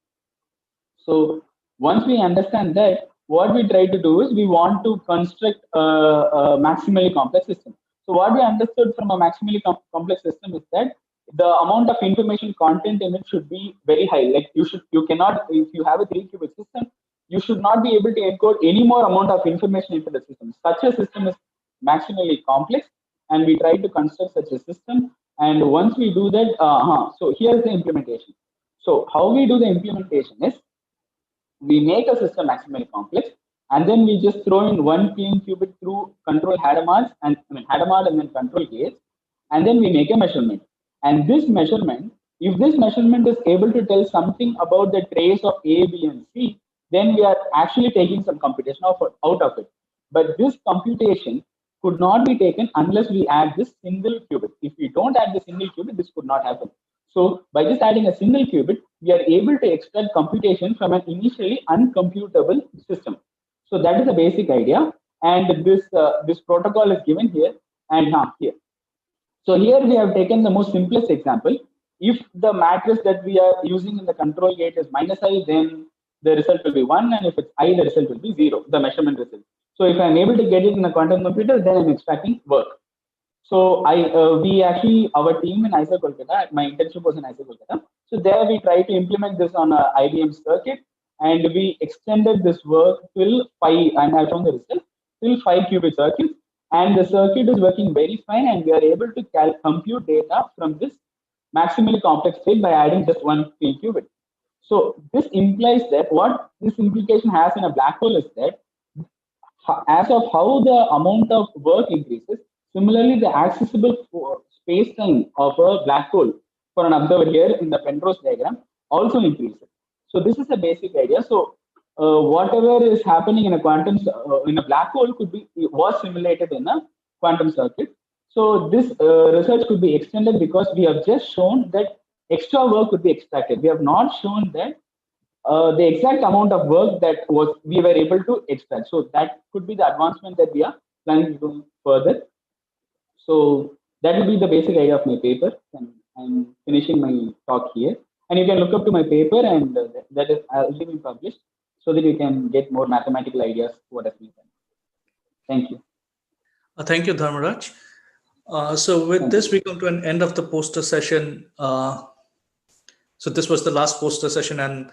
So once we understand that, what we try to do is we want to construct a maximally complex system. So what we understood from a maximally complex system is that the amount of information content in it should be very high. Like you cannot, if you have a 3-qubit system, you should not be able to encode any more amount of information into the system. Such a system is maximally complex, and we try to construct such a system. And once we do that, so here's the implementation. So how we do the implementation is, we make a system maximally complex, and then we just throw in one clean qubit through control Hadamard and then control gates, and then we make a measurement. And this measurement, if this measurement is able to tell something about the trace of A, B, and C, then we are actually taking some computation out of it. But this computation could not be taken unless we add this single qubit. If we don't add the single qubit, this could not happen. So by just adding a single qubit, we are able to extract computation from an initially uncomputable system. So that is the basic idea. And this protocol is given here and here. So here we have taken the most simplest example. If the matrix that we are using in the control gate is -I, then the result will be 1. And if it's I, the result will be 0, the measurement result. So if I'm able to get it in a quantum computer, then I'm extracting work. So we actually, our team in IISER Kolkata, my internship was in IISER Kolkata. So there we tried to implement this on a IBM circuit, and we extended this work till 5, and I've shown the result, till 5-qubit circuit. And the circuit is working very fine, and we are able to compute data from this maximally complex state by adding just one qubit. So this implies that what this implication has in a black hole is that as of how the amount of work increases, similarly, the accessible space-time of a black hole for an observer here in the Penrose diagram also increases. So this is the basic idea. So whatever is happening in a quantum in a black hole was simulated in a quantum circuit. So this research could be extended because we have just shown that extra work could be extracted. We have not shown that the exact amount of work that we were able to extract. So that could be the advancement that we are planning to do further. So that will be the basic idea of my paper, and I'm finishing my talk here. And you can look up to my paper, and that is already been published, so that you can get more mathematical ideas what has been done. Thank you. Thank you, Dharmaraj. So with this, we come to an end of the poster session. So this was the last poster session and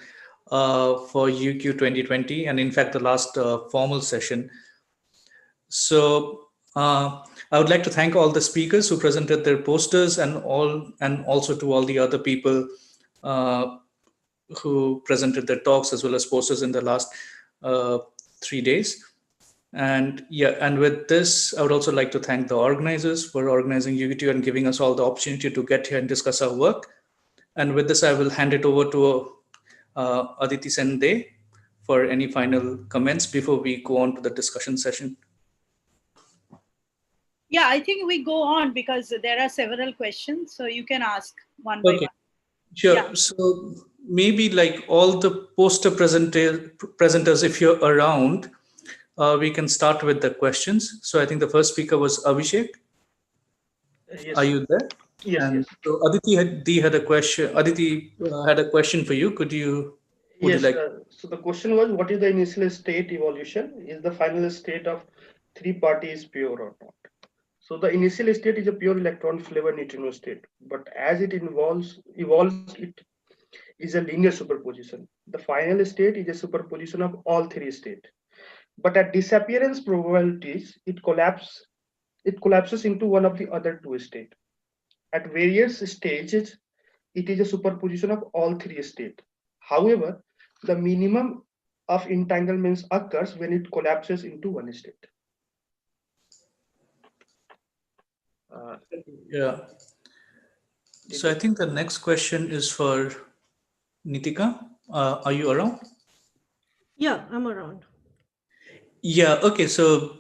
for YouQ 2020, and in fact, the last formal session. So I would like to thank all the speakers who presented their posters, and also to all the other people who presented their talks as well as posters in the last 3 days. And yeah, and with this, I would also like to thank the organizers for organizing YouQ and giving us all the opportunity to get here and discuss our work. And with this, I will hand it over to Aditi Sende for any final comments before we go on to the discussion session. Yeah, I think we go on because there are several questions, so you can ask one by one. Sure. Yeah. So maybe like all the poster presenters, if you're around, we can start with the questions. So I think the first speaker was Abhishek. Yes. Are you there? Yes, and yes. So Aditi had a question. Aditi had a question for you. Would you like? So the question was, what is the initial state evolution? Is the final state of 3 parties pure or not? So the initial state is a pure electron flavored neutrino state, but as it evolves, it is a linear superposition. The final state is a superposition of all 3 states. But at disappearance probabilities, it collapses into one of the other 2 states. At various stages, it is a superposition of all 3 states. However, the minimum of entanglements occurs when it collapses into one state. Yeah. So I think the next question is for Nitika. Are you around? Yeah, I'm around. Yeah. Okay. So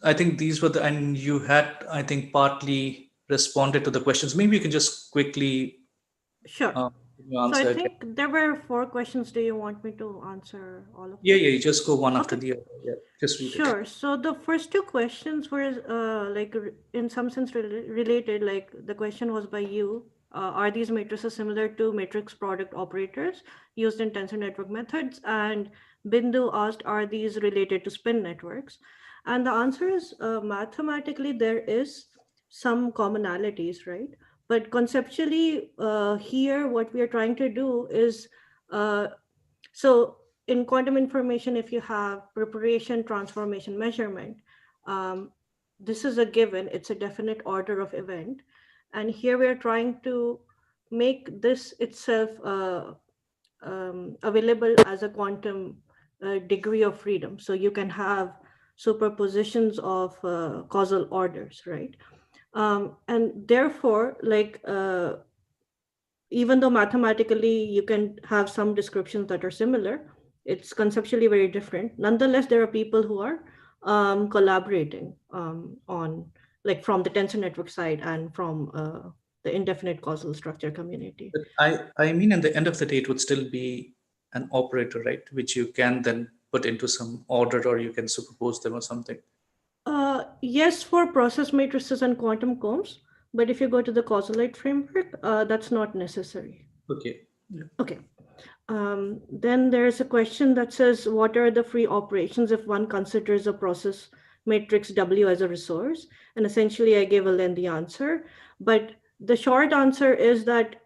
I think these were and you had, I think, partly responded to the questions. Maybe you can just quickly Sure. So answer I again. think there were 4 questions. Do you want me to answer all of them? Yeah, you just go one after the other. Yeah, just read it. Sure. So the first 2 questions were in some sense related. Like the question was by you. Are these matrices similar to matrix product operators used in tensor network methods? And Bindu asked, are these related to spin networks? And the answer is mathematically there is some commonalities, right? But conceptually here, what we are trying to do is, so in quantum information, if you have preparation, transformation, measurement, this is a given, it's a definite order of event. And here we're trying to make this itself available as a quantum degree of freedom. So you can have superpositions of causal orders, right? And therefore, even though mathematically you can have some descriptions that are similar, it's conceptually very different. Nonetheless, there are people who are collaborating on, like, from the tensor network side and from the indefinite causal structure community. But I mean, at the end of the day, it would still be an operator, right? Which you can then put into some order, or you can superpose them or something. Yes, for process matrices and quantum combs, but if you go to the causalite framework, that's not necessary. Okay. Yeah. Okay. Then there's a question that says, what are the free operations if one considers a process matrix W as a resource? And essentially, I gave a lengthy answer, but the short answer is that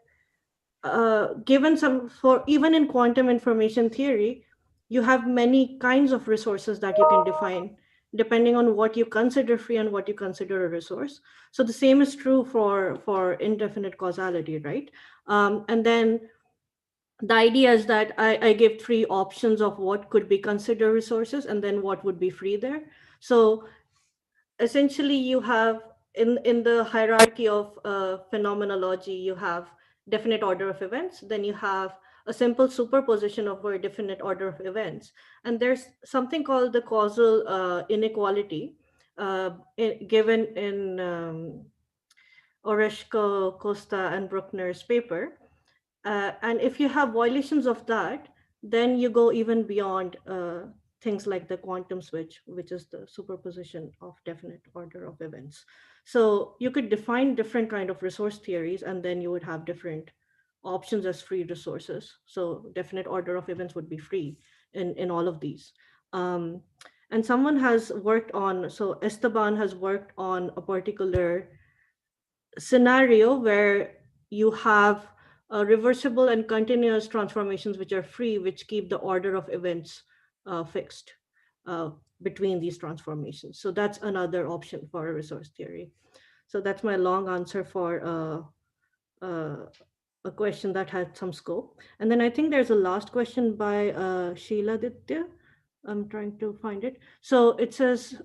even in quantum information theory, you have many kinds of resources that you can define depending on what you consider free and what you consider a resource. So the same is true for indefinite causality, right? And then the idea is that I give 3 options of what could be considered resources and then what would be free there. So essentially you have in the hierarchy of phenomenology, you have definite order of events, then you have a simple superposition of a definite order of events. And there's something called the causal inequality given in Oreshko, Costa, and Bruckner's paper. And if you have violations of that, then you go even beyond things like the quantum switch, which is the superposition of definite order of events. So you could define different kind of resource theories, and then you would have different options as free resources. So definite order of events would be free in all of these. And someone has worked on, so Esteban has worked on a particular scenario where you have reversible and continuous transformations which are free, which keep the order of events fixed between these transformations. So that's another option for a resource theory. So that's my long answer for a question that had some scope. And then I think there's a last question by Sheila Ditya. I'm trying to find it. So it says,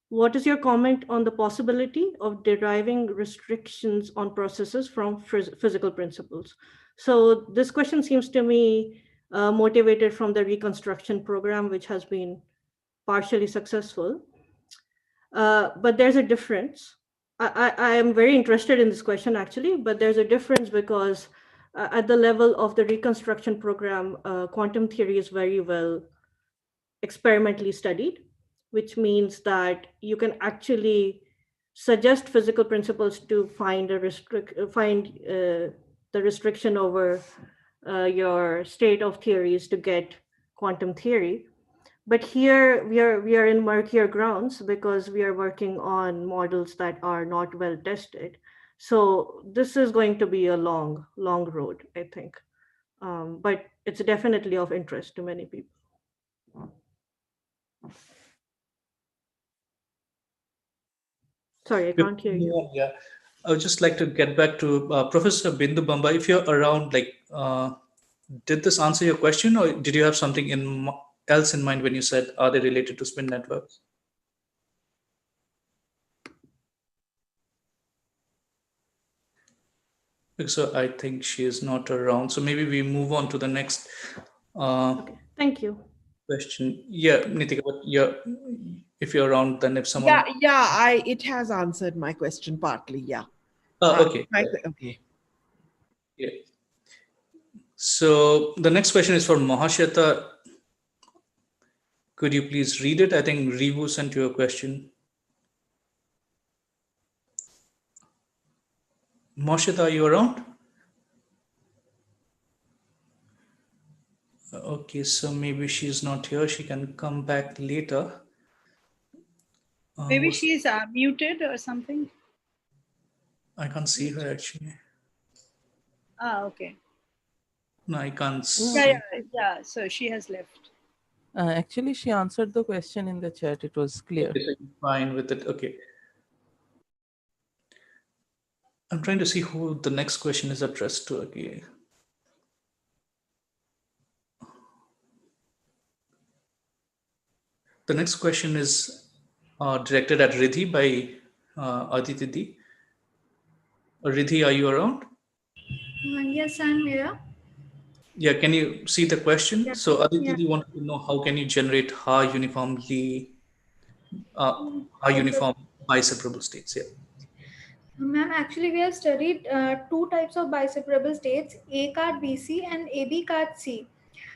what is your comment on the possibility of deriving restrictions on processes from physical principles? So this question seems to me motivated from the reconstruction program, which has been partially successful. But there's a difference. I am very interested in this question actually, but there's a difference because at the level of the reconstruction program, quantum theory is very well experimentally studied, which means that you can actually suggest physical principles to find the restriction over your state of theories to get quantum theory. But here we are in murkier grounds because we are working on models that are not well tested. So this is going to be a long road, I think. But it's definitely of interest to many people. Sorry, I can't hear you. Yeah, I would just like to get back to Professor Bindu Bamba. If you're around, did this answer your question, or did you have something else in mind when you said, are they related to spin networks? So I think she is not around. So maybe we move on to the next Okay, thank you. question. Yeah, Nitika, but If you're around, then if someone. It has answered my question partly. Yeah. Okay. Okay. Yeah. So the next question is for Mahashweta. Could you please read it? I think Rivu sent you a question. Mahashweta, are you around? Okay, so maybe she's not here. She can come back later. Maybe she's muted or something. I can't see her actually. Okay. No, I can't see. Yeah. So she has left. Actually, she answered the question in the chat. It was clear. Fine with it. Okay. I'm trying to see who the next question is addressed to. Okay. The next question is directed at Riddhi by Aditi. Riddhi, are you around? Yes, I'm here. Yeah, can you see the question? Yeah. So Aditi wanted to know how can you generate high uniform biseparable states? Yeah. Ma'am, actually we have studied two types of biseparable states, A card BC and AB card C.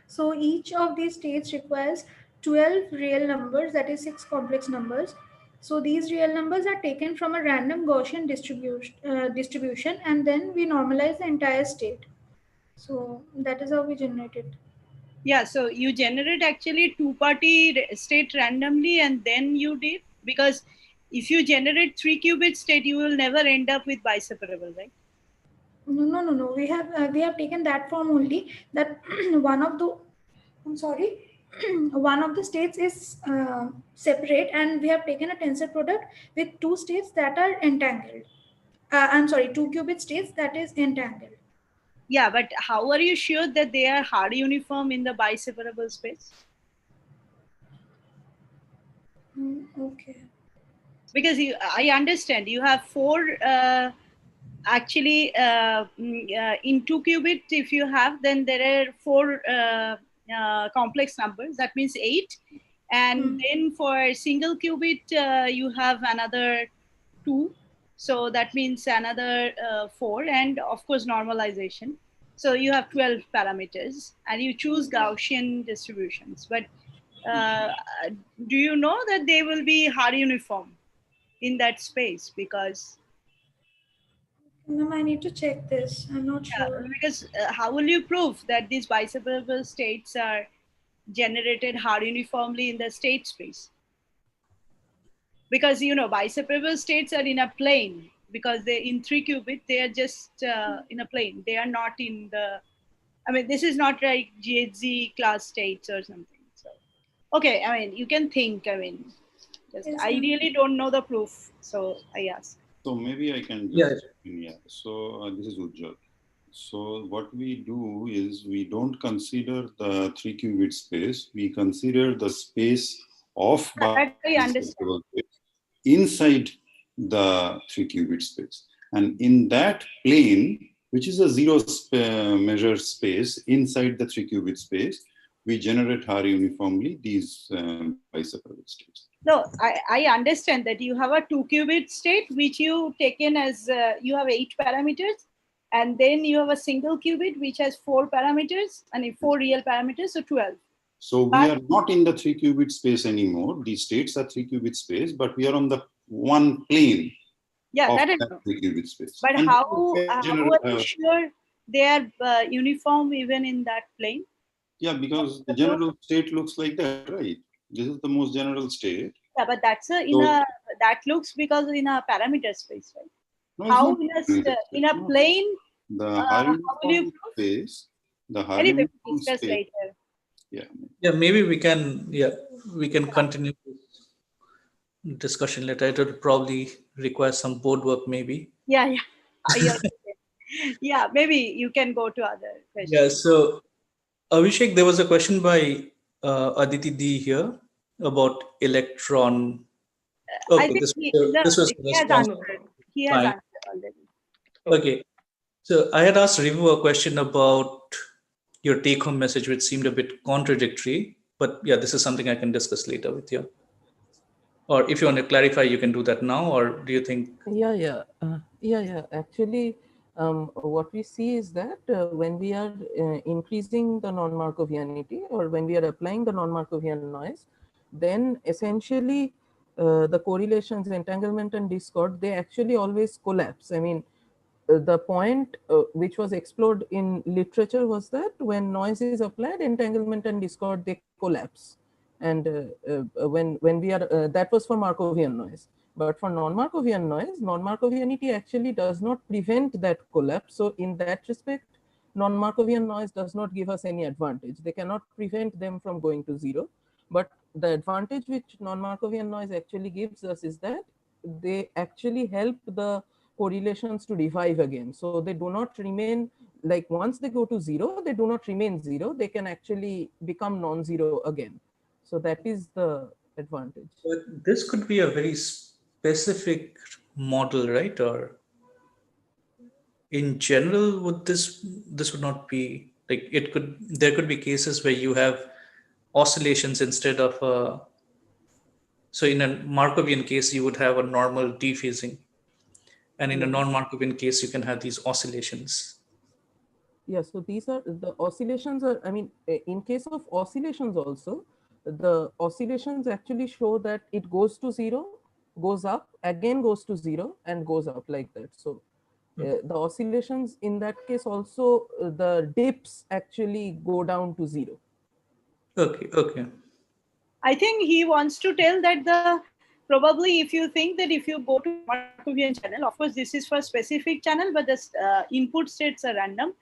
So each of these states requires 12 real numbers, that is 6 complex numbers. So these real numbers are taken from a random Gaussian distribution and then we normalize the entire state. So that is how we generate it. Yeah, so you generate actually two-party state randomly and then you did, because if you generate 3-qubit state, you will never end up with biseparable, right? No. We have taken that form only, that one of the one of the states is separate, and we have taken a tensor product with two states that are entangled. 2-qubit states that is entangled. Yeah, but how are you sure that they are hard uniform in the biseparable space? Okay. Because I understand you have 4 actually in 2-qubit, if you have, then there are 4 complex numbers, that means 8, and then for single qubit you have another 2, so that means another 4, and of course normalization, so you have 12 parameters and you choose Gaussian distributions. But do you know that they will be hard uniform in that space? Because Ma'am, I need to check this. I'm not sure. Because how will you prove that these biseparable states are generated hard uniformly in the state space? Because biseparable states are in a plane, because they in 3-qubit they are just in a plane. They are not in the. I mean, this is not like GHZ class states or something. So, okay. I mean, you can think. I mean, I really don't know the proof, so I ask. So maybe I can just, So this is Ujjwal. So what we do is we don't consider the 3-qubit space. We consider the space of inside the 3-qubit space. And in that plane, which is a zero measure space inside the 3-qubit space, we generate hard uniformly these biseparable states. No, I understand that you have a 2-qubit state, which you taken as, you have 8 parameters, and then you have a single qubit, which has 4 parameters, and 4 real parameters, so 12. So we are not in the 3-qubit space anymore. These states are 3-qubit space, but we are on the one plane. Yeah, of that is 3-qubit space. But and how are you sure they are uniform even in that plane? Yeah, because the general state looks like that, right? This is the most general state. Yeah, but that's that looks because in a parameter space, right? No, how in a plane? The hard uniform space. The hard uniform discuss space. Later. Yeah, maybe we can continue this discussion later. It will probably require some board work, maybe. Yeah. Yeah, maybe you can go to other questions. Yeah, so Abhishek, there was a question by Aditi D here about electron. Okay, I think he has answered. He has answered already. Okay, so I had asked Rivu a question about your take-home message, which seemed a bit contradictory. But yeah, this is something I can discuss later with you. Or if you want to clarify, you can do that now, or do you think? Yeah. Actually, what we see is that when we are increasing the non-Markovianity, or when we are applying the non-Markovian noise, then essentially the correlations, entanglement and discord, they actually always collapse. I mean, the point which was explored in literature was that when noise is applied, entanglement and discord, they collapse. And when we are, that was for Markovian noise. But for non-Markovian noise, non-Markovianity actually does not prevent that collapse. So in that respect, non-Markovian noise does not give us any advantage. They cannot prevent them from going to zero. But the advantage which non-Markovian noise actually gives us is that they actually help the correlations to revive again. So they do not remain, like once they go to zero, they do not remain zero. They can actually become non-zero again. So that is the advantage. But this could be a very specific model, right? Or in general, this would not be like, there could be cases where you have oscillations instead of so in a Markovian case, you would have a normal dephasing. And in a non-Markovian case, you can have these oscillations. Yeah, so these are the oscillations are, I mean, in case of oscillations also, the oscillations actually show that it goes to zero, goes up, again goes to zero, and goes up like that. So the oscillations in that case also, the dips actually go down to zero. Okay. I think he wants to tell that probably if you think that if you go to Markovian channel, of course this is for specific channel, but the input states are random,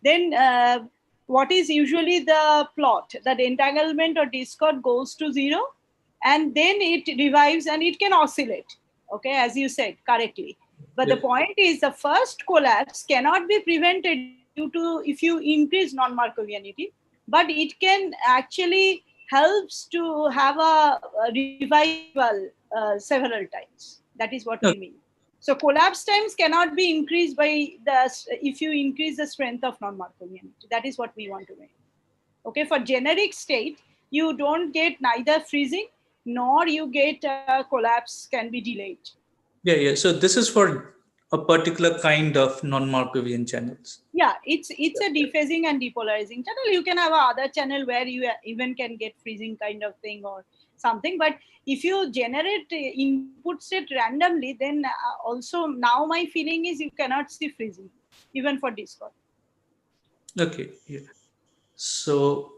then what is usually the plot? That entanglement or discord goes to zero, and then it revives and it can oscillate, okay, as you said correctly. But the point is the first collapse cannot be prevented due to if you increase non-Markovianity, but it can actually helps to have a revival several times. That is what we mean. So collapse times cannot be increased by if you increase the strength of non-Markovianity. That is what we want to make. Okay, for generic state, you don't get neither freezing nor you get collapse can be delayed. Yeah. So this is for a particular kind of non-Markovian channels. Yeah, it's a dephasing and depolarizing channel. You can have another channel where you even can get freezing kind of thing or something. But if you generate input state randomly, then also now my feeling is you cannot see freezing, even for Discord. Okay, yeah. So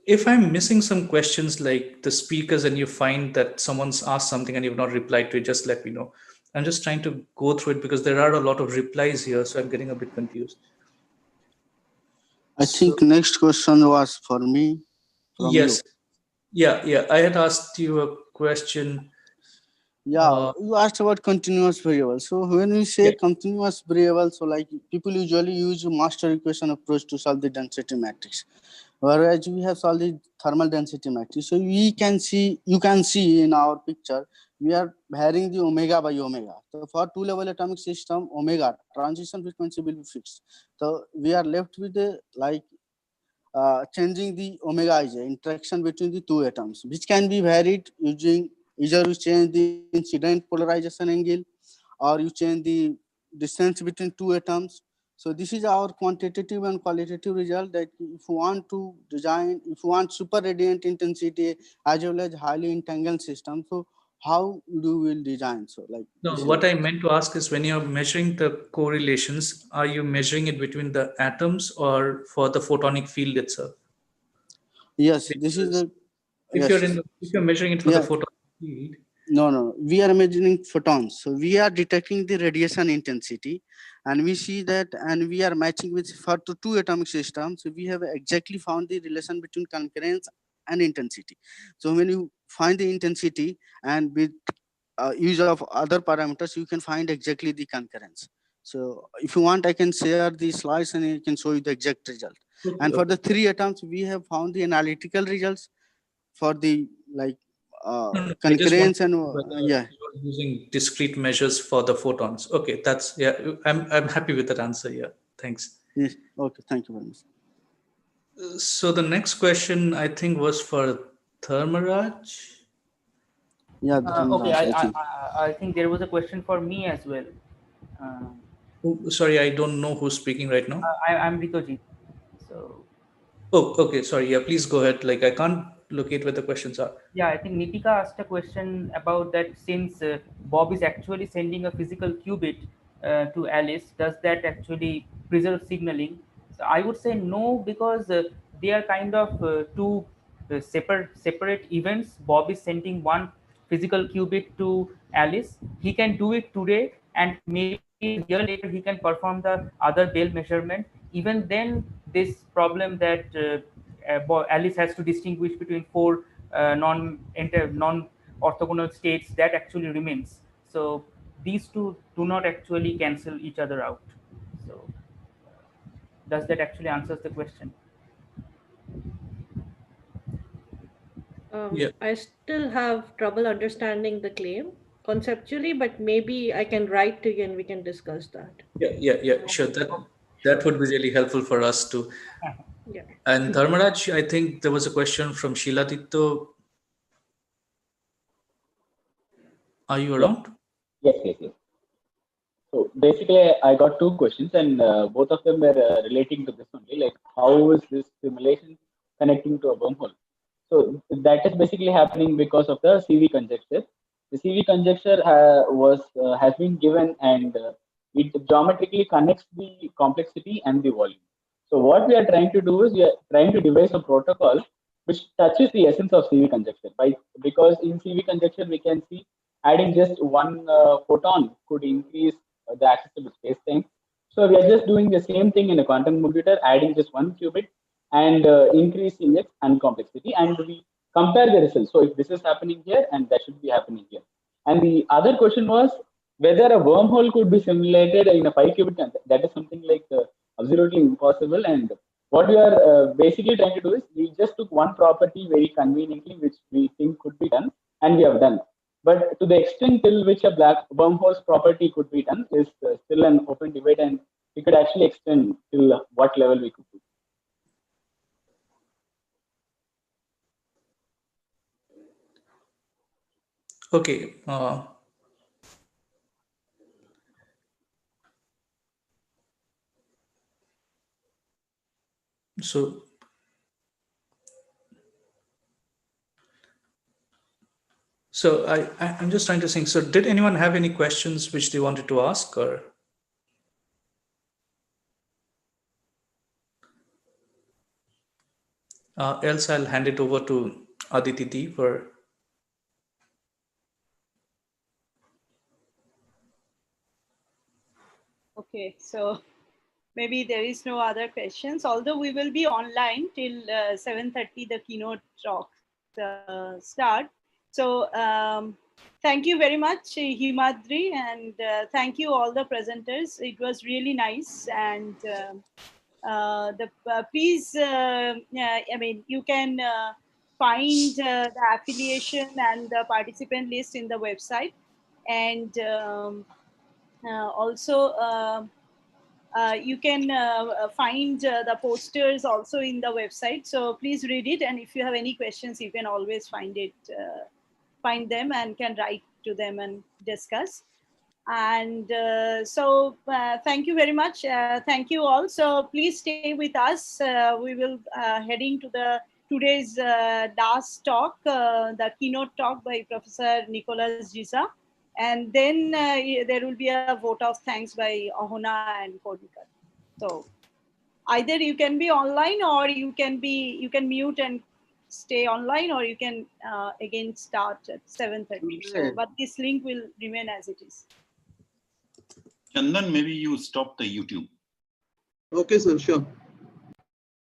if I'm missing some questions like the speakers and you find that someone's asked something and you've not replied to it, just let me know. I'm just trying to go through it because there are a lot of replies here, so I'm getting a bit confused. I think next question was for me. Yes. Yeah. I had asked you a question. Yeah, you asked about continuous variable. So when we say continuous variable, so like people usually use master equation approach to solve the density matrix, whereas we have solved the thermal density matrix. So you can see in our picture, we are varying the omega by omega. So for two-level atomic system, omega transition frequency will be fixed. So we are left with the changing the omega is interaction between the two atoms, which can be varied using either you change the incident polarization angle or you change the distance between two atoms. So this is our quantitative and qualitative result that if you want to design, if you want super radiant intensity as well as highly entangled system, so how do you will design? So like no, what I meant to ask is when you're measuring the correlations, are you measuring it between the atoms or for the photonic field itself? Yes, because this is the if you're measuring it for the photonic field. No, we are measuring photons. So we are detecting the radiation intensity and we see that, and we are matching with for two atomic systems. So we have exactly found the relation between concurrence and intensity. So when you find the intensity and with use of other parameters, you can find exactly the concurrence. So if you want, I can share the slides and I can show you the exact result. And for the three atoms, we have found the analytical results for the concurrence and you're using discrete measures for the photons. Okay, that's I'm happy with that answer. Yeah, thanks. Yes. Okay, thank you very much. So the next question I think was for Dharmaraj. Yeah, okay, I think there was a question for me as well. Sorry, I don't know who's speaking right now. I'm Ritojit. So. Oh, okay. Sorry. Yeah, please go ahead. Like I can't locate where the questions are. Yeah, I think Nitika asked a question about that since Bob is actually sending a physical qubit to Alice, does that actually preserve signaling? So I would say no, because they are kind of two separate events. Bob is sending one physical qubit to Alice. He can do it today, and maybe a year later he can perform the other Bell measurement. Even then, this problem that Alice has to distinguish between four non-orthogonal states, that actually remains. So these two do not actually cancel each other out. So does that actually answers the question? Yeah. I still have trouble understanding the claim conceptually, but maybe I can write to you and we can discuss that. Yeah. Sure. That would be really helpful for us too. Yeah. And Dharmaraj, I think there was a question from Sheila Titto. Are you around? Yes. So basically, I got two questions, and both of them were relating to this only. Like, how is this simulation connecting to a wormhole? So that is basically happening because of the CV conjecture. The CV conjecture has been given, and it geometrically connects the complexity and the volume. So what we are trying to do is we are trying to devise a protocol which touches the essence of CV conjecture. Because in CV conjecture we can see adding just one photon could increase the accessible space-time. So we are just doing the same thing in a quantum computer, adding just one qubit and increasing its complexity, and we compare the results. So if this is happening here, and that should be happening here. And the other question was whether a wormhole could be simulated in a 5-qubit. That is something like absolutely impossible. And what we are basically trying to do is we just took one property very conveniently, which we think could be done, and we have done. But to the extent till which a black wormhole's property could be done is still an open debate, and we could actually extend till what level we could do. Okay. So I'm just trying to think. So did anyone have any questions which they wanted to ask, or? Else I'll hand it over to Aditi for. Okay, so maybe there is no other questions, although we will be online till 7:30, the keynote talk start. So thank you very much, Himadri, and thank you all the presenters. It was really nice. And please, I mean, you can find the affiliation and the participant list in the website. And also, you can find the posters also in the website. So please read it. And if you have any questions, you can always find them and can write to them and discuss. And so thank you very much. Thank you all. So please stay with us. We will heading to the today's last talk, the keynote talk by Professor Nicholas Giza. And then there will be a vote of thanks by Ahona and Kodikar. So either you can be online, or you can mute and stay online, or you can again start at 7:30. So, but this link will remain as it is. Chandan, maybe you stop the YouTube. Okay, sir, sure.